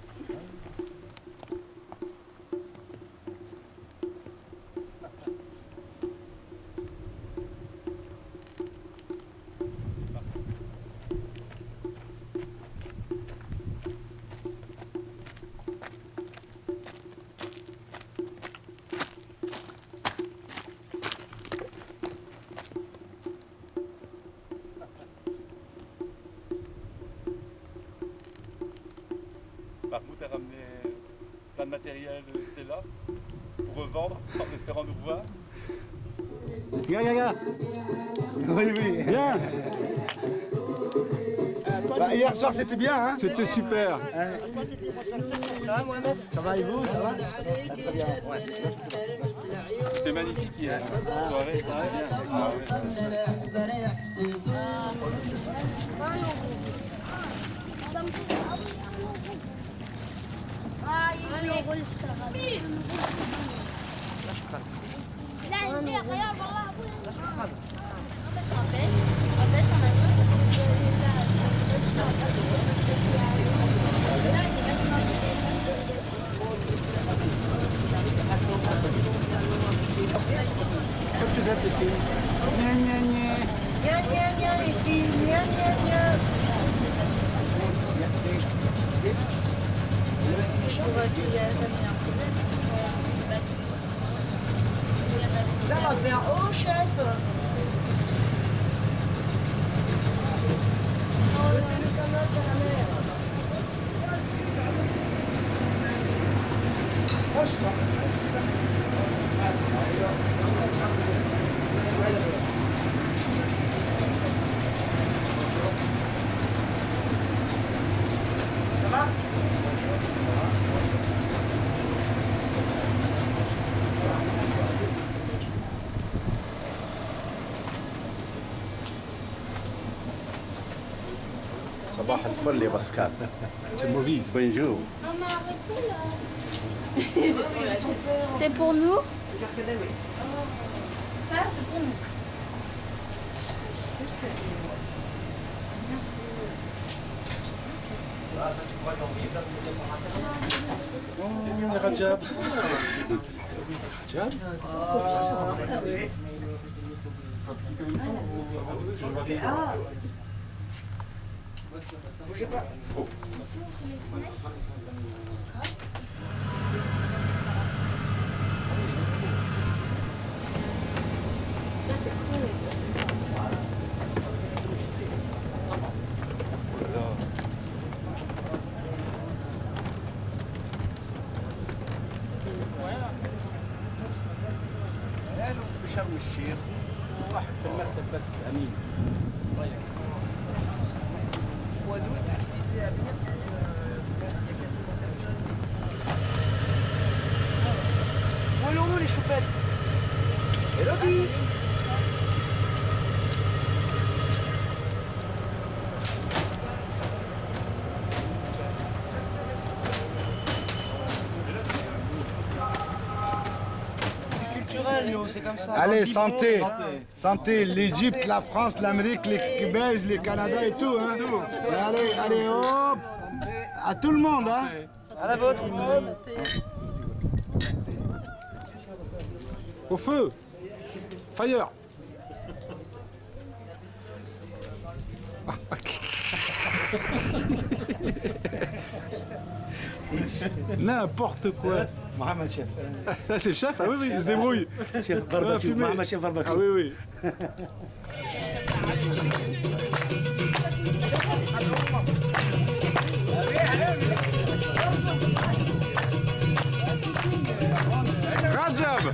Mahmoud a ramené plein de matériel de Stella pour revendre en espérant nous revoir. Viens. Oui. Viens. Bah, hier soir, c'était bien, hein? C'était super. Ça va, Mohamed? Ça va et vous? Ça va? Ah, très bien. Ouais. C'était magnifique hier. La soirée, ça va bien. Ah, ouais, لا، Qu'est-ce que c'est tes filles? Gna gna gna. Gna gna gna les filles, gna gna gna. Ça va faire haut, chef. Ça va? صباح الفل يا باسكال. C'est mauvais. Bonjour. Non mais arrêtez là. C'est pour nous? Ça, c'est pour nous. Rajab. Rajab? Bougez pas. Ici, on fait les fenêtres. في شرم الشيخ واحد في المكتب بس امين صغير. Où allons-nous les choupettes? Elodie. C'est culturel, nous, c'est comme ça. Allez, santé. Santé, l'Égypte, la France, l'Amérique, les Québec, le Canada et tout. Hein. Allez, allez, hop. À tout le monde. Hein. À la vôtre. Au feu! Fire! N'importe quoi! Mohamed Chef. Ah, c'est le chef? Ah oui, oui, il se débrouille! Chef barbecue. Mohamed Chef barbecue. Ah oui, oui. Rajab!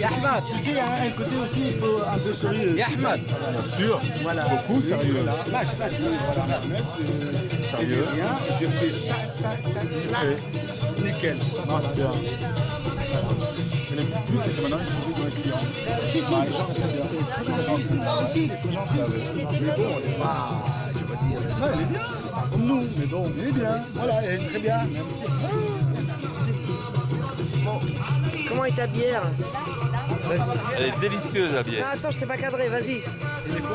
Ahmad, tu sais, il y a un côté aussi, il faut un peu sérieux. Ahmad! Bien sûr! Voilà. Beaucoup sérieux! Lâche, voilà. Sérieux? Bien, je fais ça, classe. Nickel. Non, c'est bien. Et le plus, c'est que maintenant, il faut jouer dans les clients. Ah, les gens, c'est bien. Mais bon, on n'est pas, je veux dire. Non, il est bien! Comme nous, mais bon, il est bien. Voilà, il est très bien. Bon. Comment est ta bière? Elle est délicieuse la bière. Ah, attends, je t'ai pas cadré, vas-y.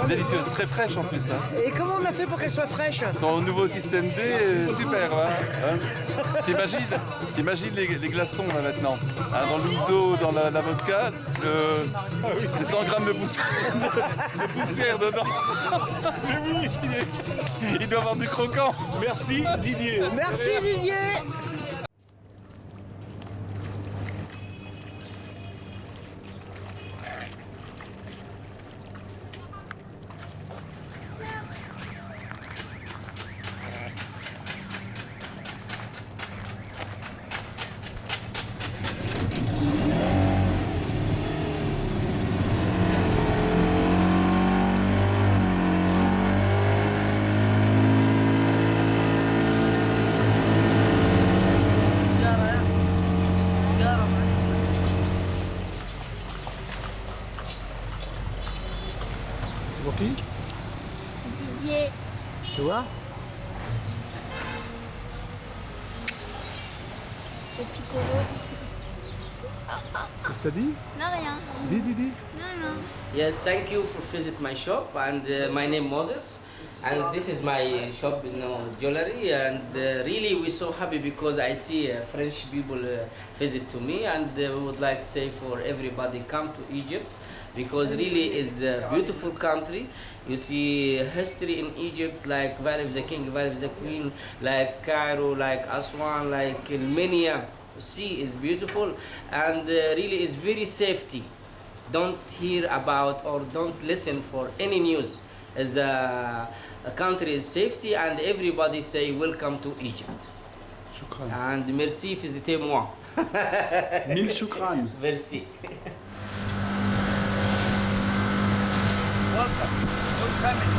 Délicieuse, très fraîche en plus. Hein. Et comment on a fait pour qu'elle soit fraîche? Ton nouveau système D, super. Hein. T'imagines les glaçons là maintenant. Hein, dans l'ouzo, dans la vodka, les 100 grammes de poussière dedans. Mais oui, il doit avoir du croquant. Merci Didier! Merci Didier. toi? Le piccolo. Qu'est-ce que t'as dit? Non, rien. Dis. Non, non. Yes, thank you for visit my shop, and my name Moses, and this is my shop, jewelry, and really we're so happy because I see French people visit to me, and we would like to say for everybody come to Egypt because really is a beautiful country. You see history in Egypt like Valley of the King, Valley of the Queen, like Cairo, like Aswan, like Minya. See is beautiful and really is very safety. Don't hear about or don't listen for any news. As a country is safety and everybody say welcome to Egypt. Shukran. And merci, visitez-moi. Mille shukran. Merci. Welcome. Good family.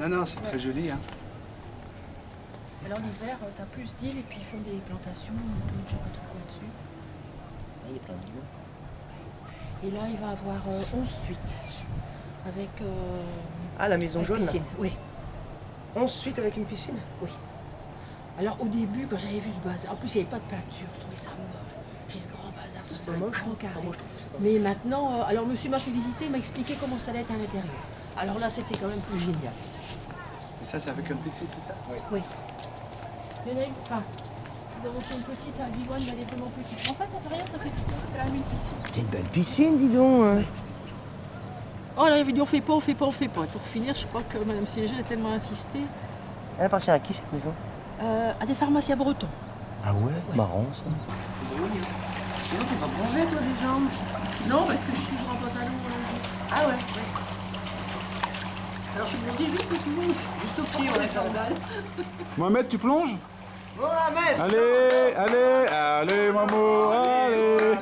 Non, c'est très joli. Hein. Alors l'hiver, tu as plus d'îles et puis ils font des plantations, je ne sais pas trop quoi dessus. Il y a plein d'îles. Et là, il va avoir 11 suites. Avec. La maison jaune piscine, là. oui. 11 suites avec une piscine? Oui. Alors au début, quand j'avais vu ce bazar, en plus il n'y avait pas de peinture, je trouvais ça moche. J'ai ce grand bazar, c'est moche, carré. Mais maintenant, alors monsieur m'a fait visiter, il m'a expliqué comment ça allait être à l'intérieur. Alors là, c'était quand même plus génial. Et ça, c'est avec une piscine, c'est ça? Oui. Il y en a une, enfin, nous avons fait une petite à Diwan, mais elle est vraiment petite. Enfin, ça fait rien, ça fait tout. C'est la même piscine. C'est une belle piscine, dis donc. Oui. Oh là, il avait dit on fait pas. Et pour finir, je crois que Mme Siégel a tellement insisté. Elle appartient à qui cette maison? À des pharmaciens bretons. Ah ouais, marrant ça. Sinon, tu vas bronzer, toi, les jambes. Non, parce que je suis toujours en pantalon. Ah ouais. Alors, je suis bronzée juste au tout, juste au pied, ouais, sandales. Mohamed, tu plonges? Mohamed! Allez, maman, allez!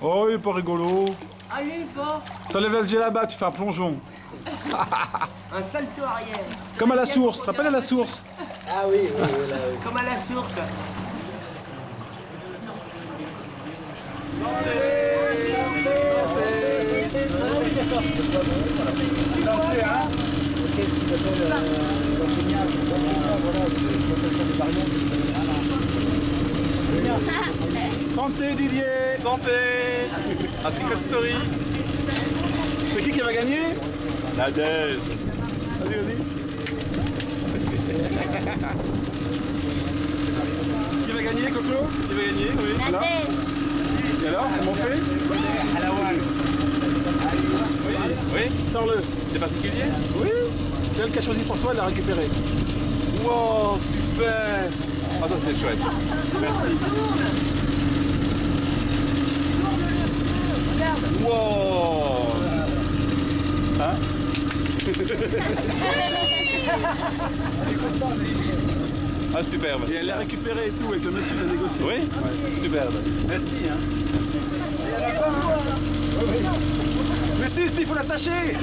Oh, il est pas rigolo. Allez, va! T'enlèves le là-bas, tu fais un plongeon. Un salto arrière. Comme à la source, tu te rappelles à la source? Ah oui, là, oui. Comme à la source. Santé Didier! Santé! Un secret story! C'est qui va gagner? Nadège! Vas-y. Qui va gagner, Coco? Qui va gagner? Oui. Là. Et alors, comment on fait? À la one. Oui. Sors-le. C'est particulier? Oui. C'est elle qui a choisi pour toi de la récupérer. Wow, super! Ah, ça c'est chouette. Merci. Wow! Hein? Ah, superbe. Et elle l'a récupérée et tout, avec le monsieur qui a négocié. Oui? Ouais. Superbe. Merci. Hein. Mais si, il faut l'attacher. Oui,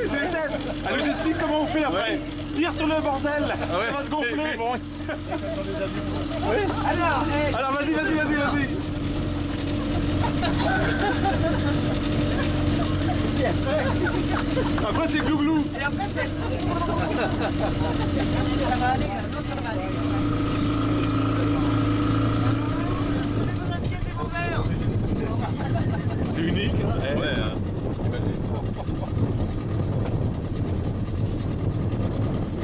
c'est les tests. Elle nous explique comment on fait après. Ouais. Tire sur le bordel, Ouais. ça va se gonfler. Bon. Oui. Alors, vas-y. Après, c'est glouglou. Et après, c'est... Ça va aller, non, ça va aller. C'est unique. Hein. Ouais, hein.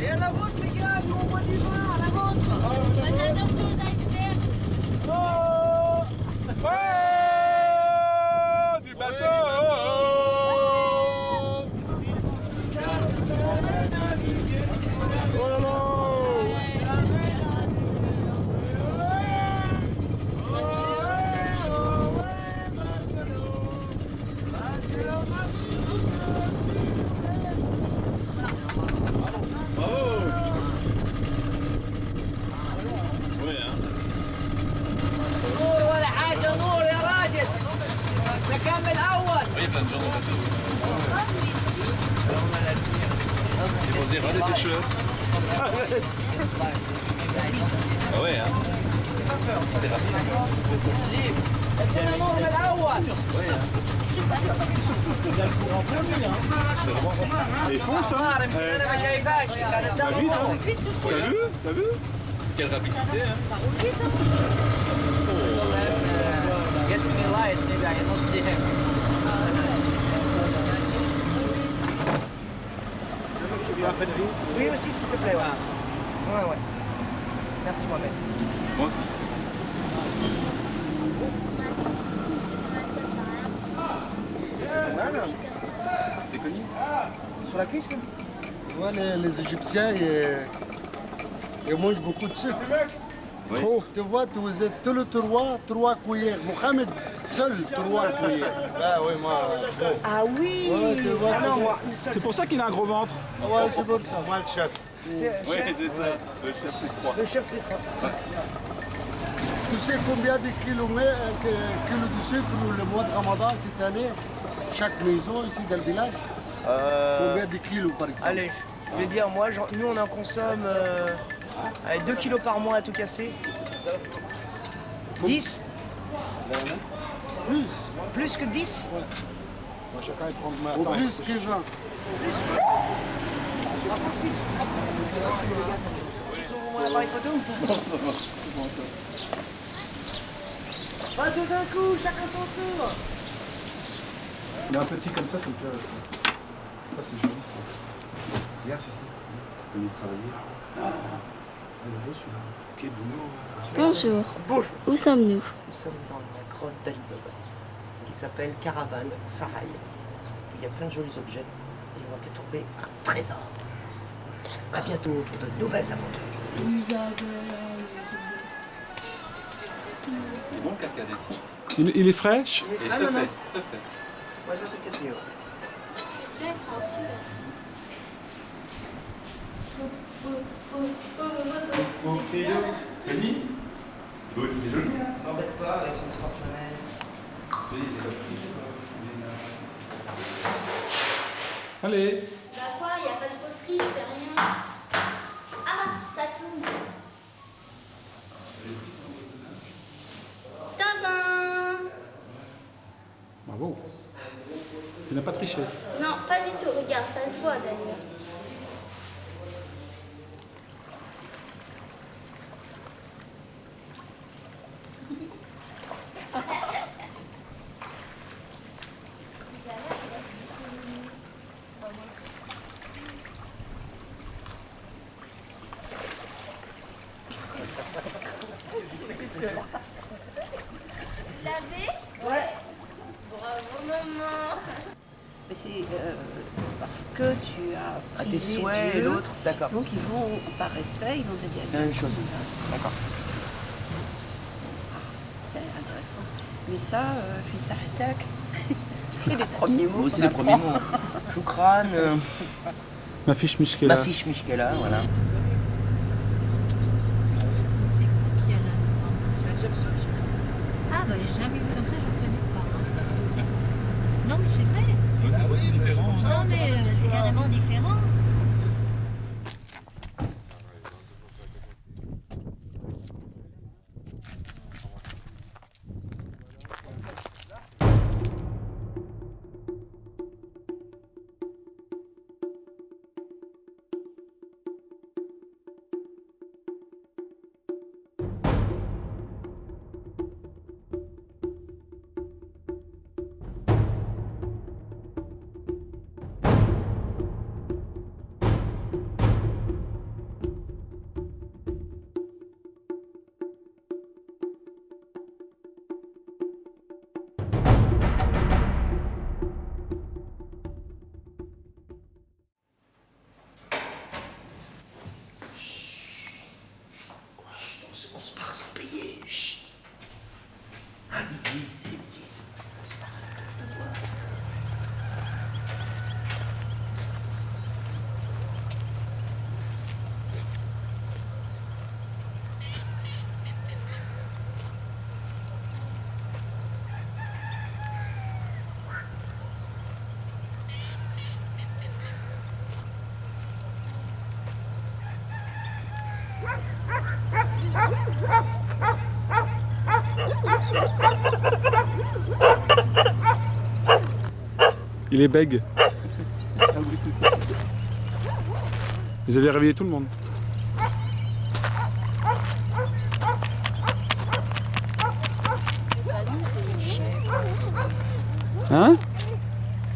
Et à la vôtre, les gars, nous on voit du vin, à la vôtre. Faites attention aux icebergs. Ouais, du bateau. Oh là là. نور ولا حاجة نور يا راجل نكمل أول Oui, plein de gens dans le bateau. Ils vont se dire, allez, pêcheurs. Ah ouais, hein. C'est rapide. ادينا نور من الأول Et fonce, hein. أنا ما شايفاش كانت T'as vu, hein. T'as vu? T'as vu? Quelle rapidité, hein. Get me light maybe I cannot see him Oui, aussi, s'il te plaît, ouais. Ouais, ouais. Merci, Mohamed. Moi aussi. T'es connu? Sur la cuisse, là? Tu vois, les Égyptiens, ils mangent beaucoup de sucre. Oui. Trop. Tu vois, vous êtes tous les trois cuillères. Mohamed, seul 3 cuillères. Ah oui, moi. Ah oui. Ouais, tu vois, Ah non, moi, C'est pour ça qu'il a un gros ventre. Ouais, c'est pour ça, moi le chef. Oui, c'est ça. Le chef, c'est 3. Le chef, c'est 3. Tu sais combien de kilos de sucre le mois de Ramadan cette année? Chaque maison ici dans le village? Combien de kilos par exemple? Allez, je vais dire, moi, nous, on en consomme 2 kilos par mois à tout casser. 10? Plus? Plus que 10? Ouais. Moi, chacun il prend ma plus que 20. On appareil photo ou pas? Pas tout d'un coup, chacun son tour. Il est un petit comme ça me plaît. Ça, c'est joli, ça. Regarde celui-ci. On peut y travailler. Ah, il est beau celui-là. Quel boulot. Bonjour. Bonjour. Où sommes-nous? Nous sommes dans la grotte d'Ali Baba, qui s'appelle Caravane Sarail. Il y a plein de jolis objets. Et on va peut-être trouver un trésor. À bientôt pour de nouvelles aventures. C'est bon le carcadet. Il est fraîche? Et Ah, très non, non. frais, très frais. Ouais, ça c'est Cathéo. Christian, il sera en sueur. Connie? C'est joli, hein. M'embête pas avec son smartphone. Allez. Bah quoi, il n'y a pas de poterie, je fais rien. Ah, ça tombe. Tintin! Bravo. Tu n'as pas triché. Non, pas du tout, regarde, ça se voit d'ailleurs. Laver? Ouais. Bravo maman. Mais c'est parce que tu as Ah, tes prisé souhaits Dieu, et l'autre, d'accord. donc ils vont, par respect, ils vont te dire La même chose. D'accord. c'est intéressant. Mais ça, fils Artak, c'est les premiers mots. C'est les premiers mots. Choukran, Ma fiche Mishkela. ma fiche Mishkela, voilà. Ah bah j'ai jamais vu comme ça, je ne connais pas. Non mais c'est vrai. Ah oui, différent. Non mais c'est carrément différent. Il est bègue. Vous avez réveillé tout le monde. Hein?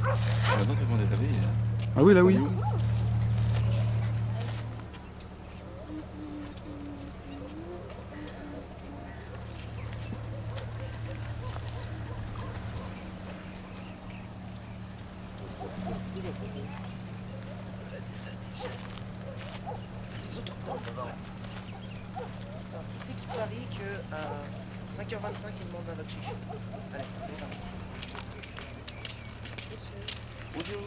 Ah non, tout le monde est réveillé. Ah oui, là oui. Qui c'est qui t'a dit qu'à 5h25 il demande un chichi? Allez, bonjour.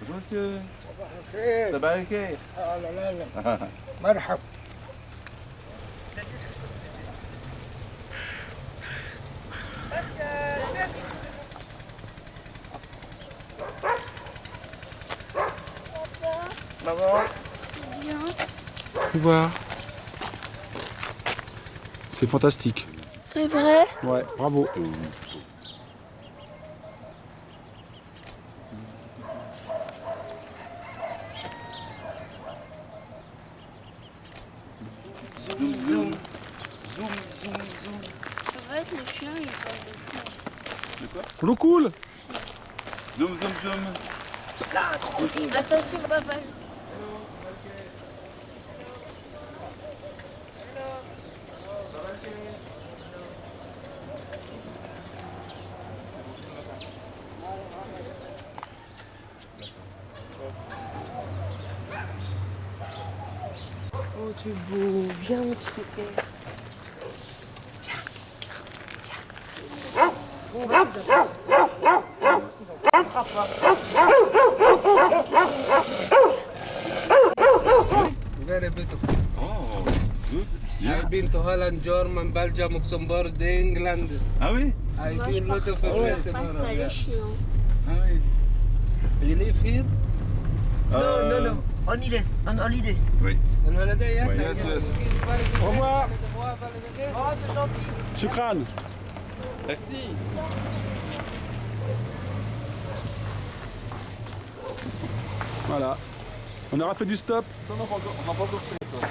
Bonjour monsieur. صباح الخير. صباح الخير. لا لا مرحب. Maman. Bien. Au revoir. C'est fantastique. C'est vrai? Ouais, bravo. Zoom, zoom. Zoom, zoom, zoom. Ça va être le chien, il parle de chien. De quoi? L'eau cool. Zoom, zoom, zoom. Là, crocodile. Attention, papa. Oh, tu es beau. Viens, mon petit coquet. Very beautiful. Oh, good. I've been to Holland, Germany, Belgium, Luxembourg, England. Ah oui? I've Moi, je been lot of pense places in pas les Europe. chiens. Ah oui. You live here? Non. On y est. On holiday. Oui. On holiday, yes? Oui, I yes, guess. yes. Au revoir. Oh, c'est gentil. Shukran. Merci. Voilà. On aura fait du stop. On n'a pas encore fait ça.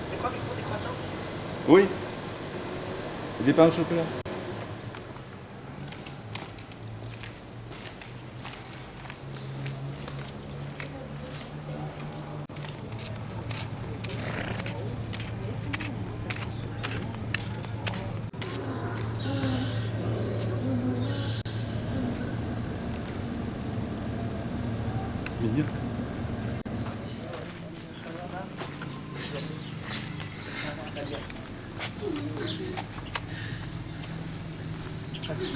C'est quoi qu'il faut des croissants? Oui. Et des pains au chocolat. Mignon.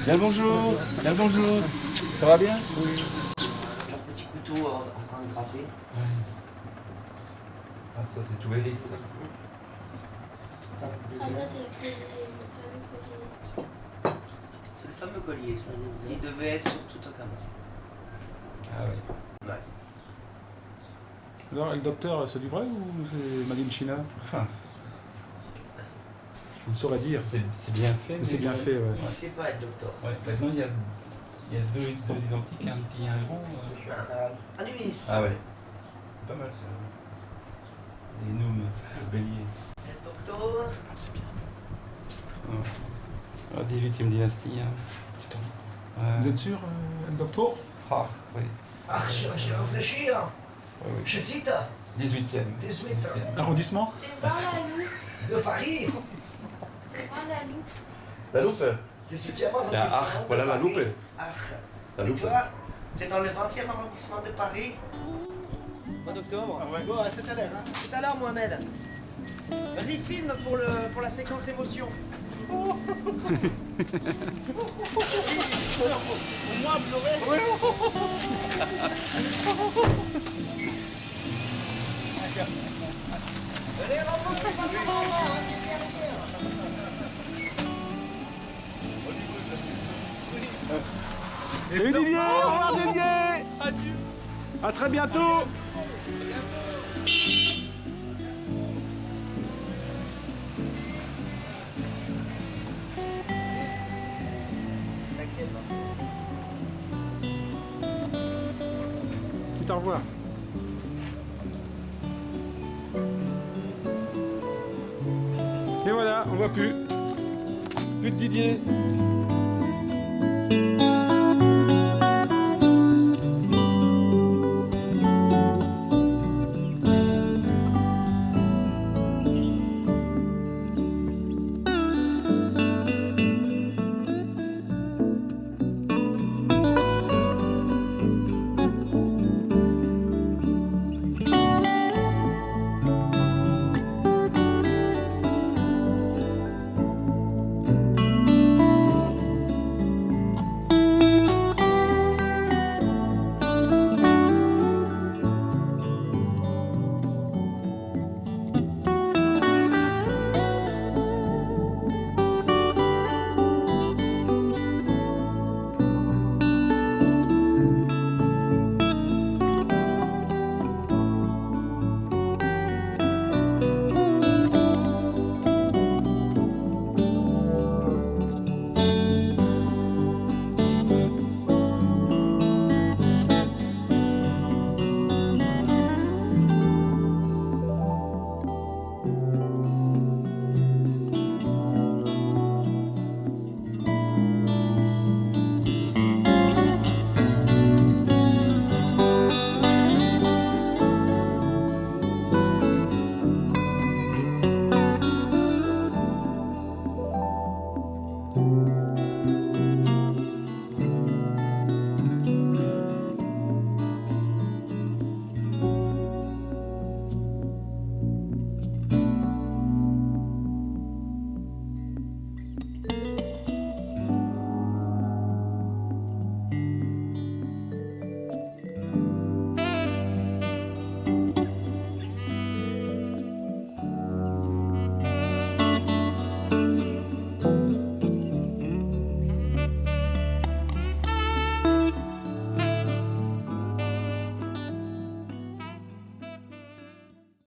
Bien le bonjour. Bien le bonjour. Ça va bien? Oui. Un petit couteau en train de gratter. Ah ça c'est tout hélice. Ah, ça, c'est le fameux collier. C'est le fameux collier, ça. Il devait être sur Toutankhamon. Ah oui. Ouais. Alors, le docteur, c'est du vrai ou c'est Made in China? Je ne saurais dire. C'est bien fait. Mais c'est bien fait, ouais. Il ne sait pas être docteur. Ouais. Maintenant il y a deux identiques, un petit et un grand. Un Ulysse. Ah ouais. Pas mal ça. Les Noum, le bélier. Le docteur. Ah c'est bien. Ouais. 18e dynastie. Hein. Putain. Vous êtes sûr, le docteur? Ah oui. Ah, je vais réfléchir. Ouais, oui. Je cite. 18e. 18. Arrondissement? Fais voir la loupe. De Paris. Fais voir la loupe. La loupe. 18e arrondissement. La Arc, voilà la loupe. Arc. La Et loupe. toi, t'es dans le 20e arrondissement de Paris. Mois d'octobre. Ah ouais. Bon, à tout à l'heure. Hein. Tout à l'heure, Mohamed. Vas-y, filme pour la séquence émotion. Au moins pleurer. Salut Didier, au revoir Didier. Adieu. À très bientôt. Dites au revoir. Et voilà, on voit plus. Plus de Didier.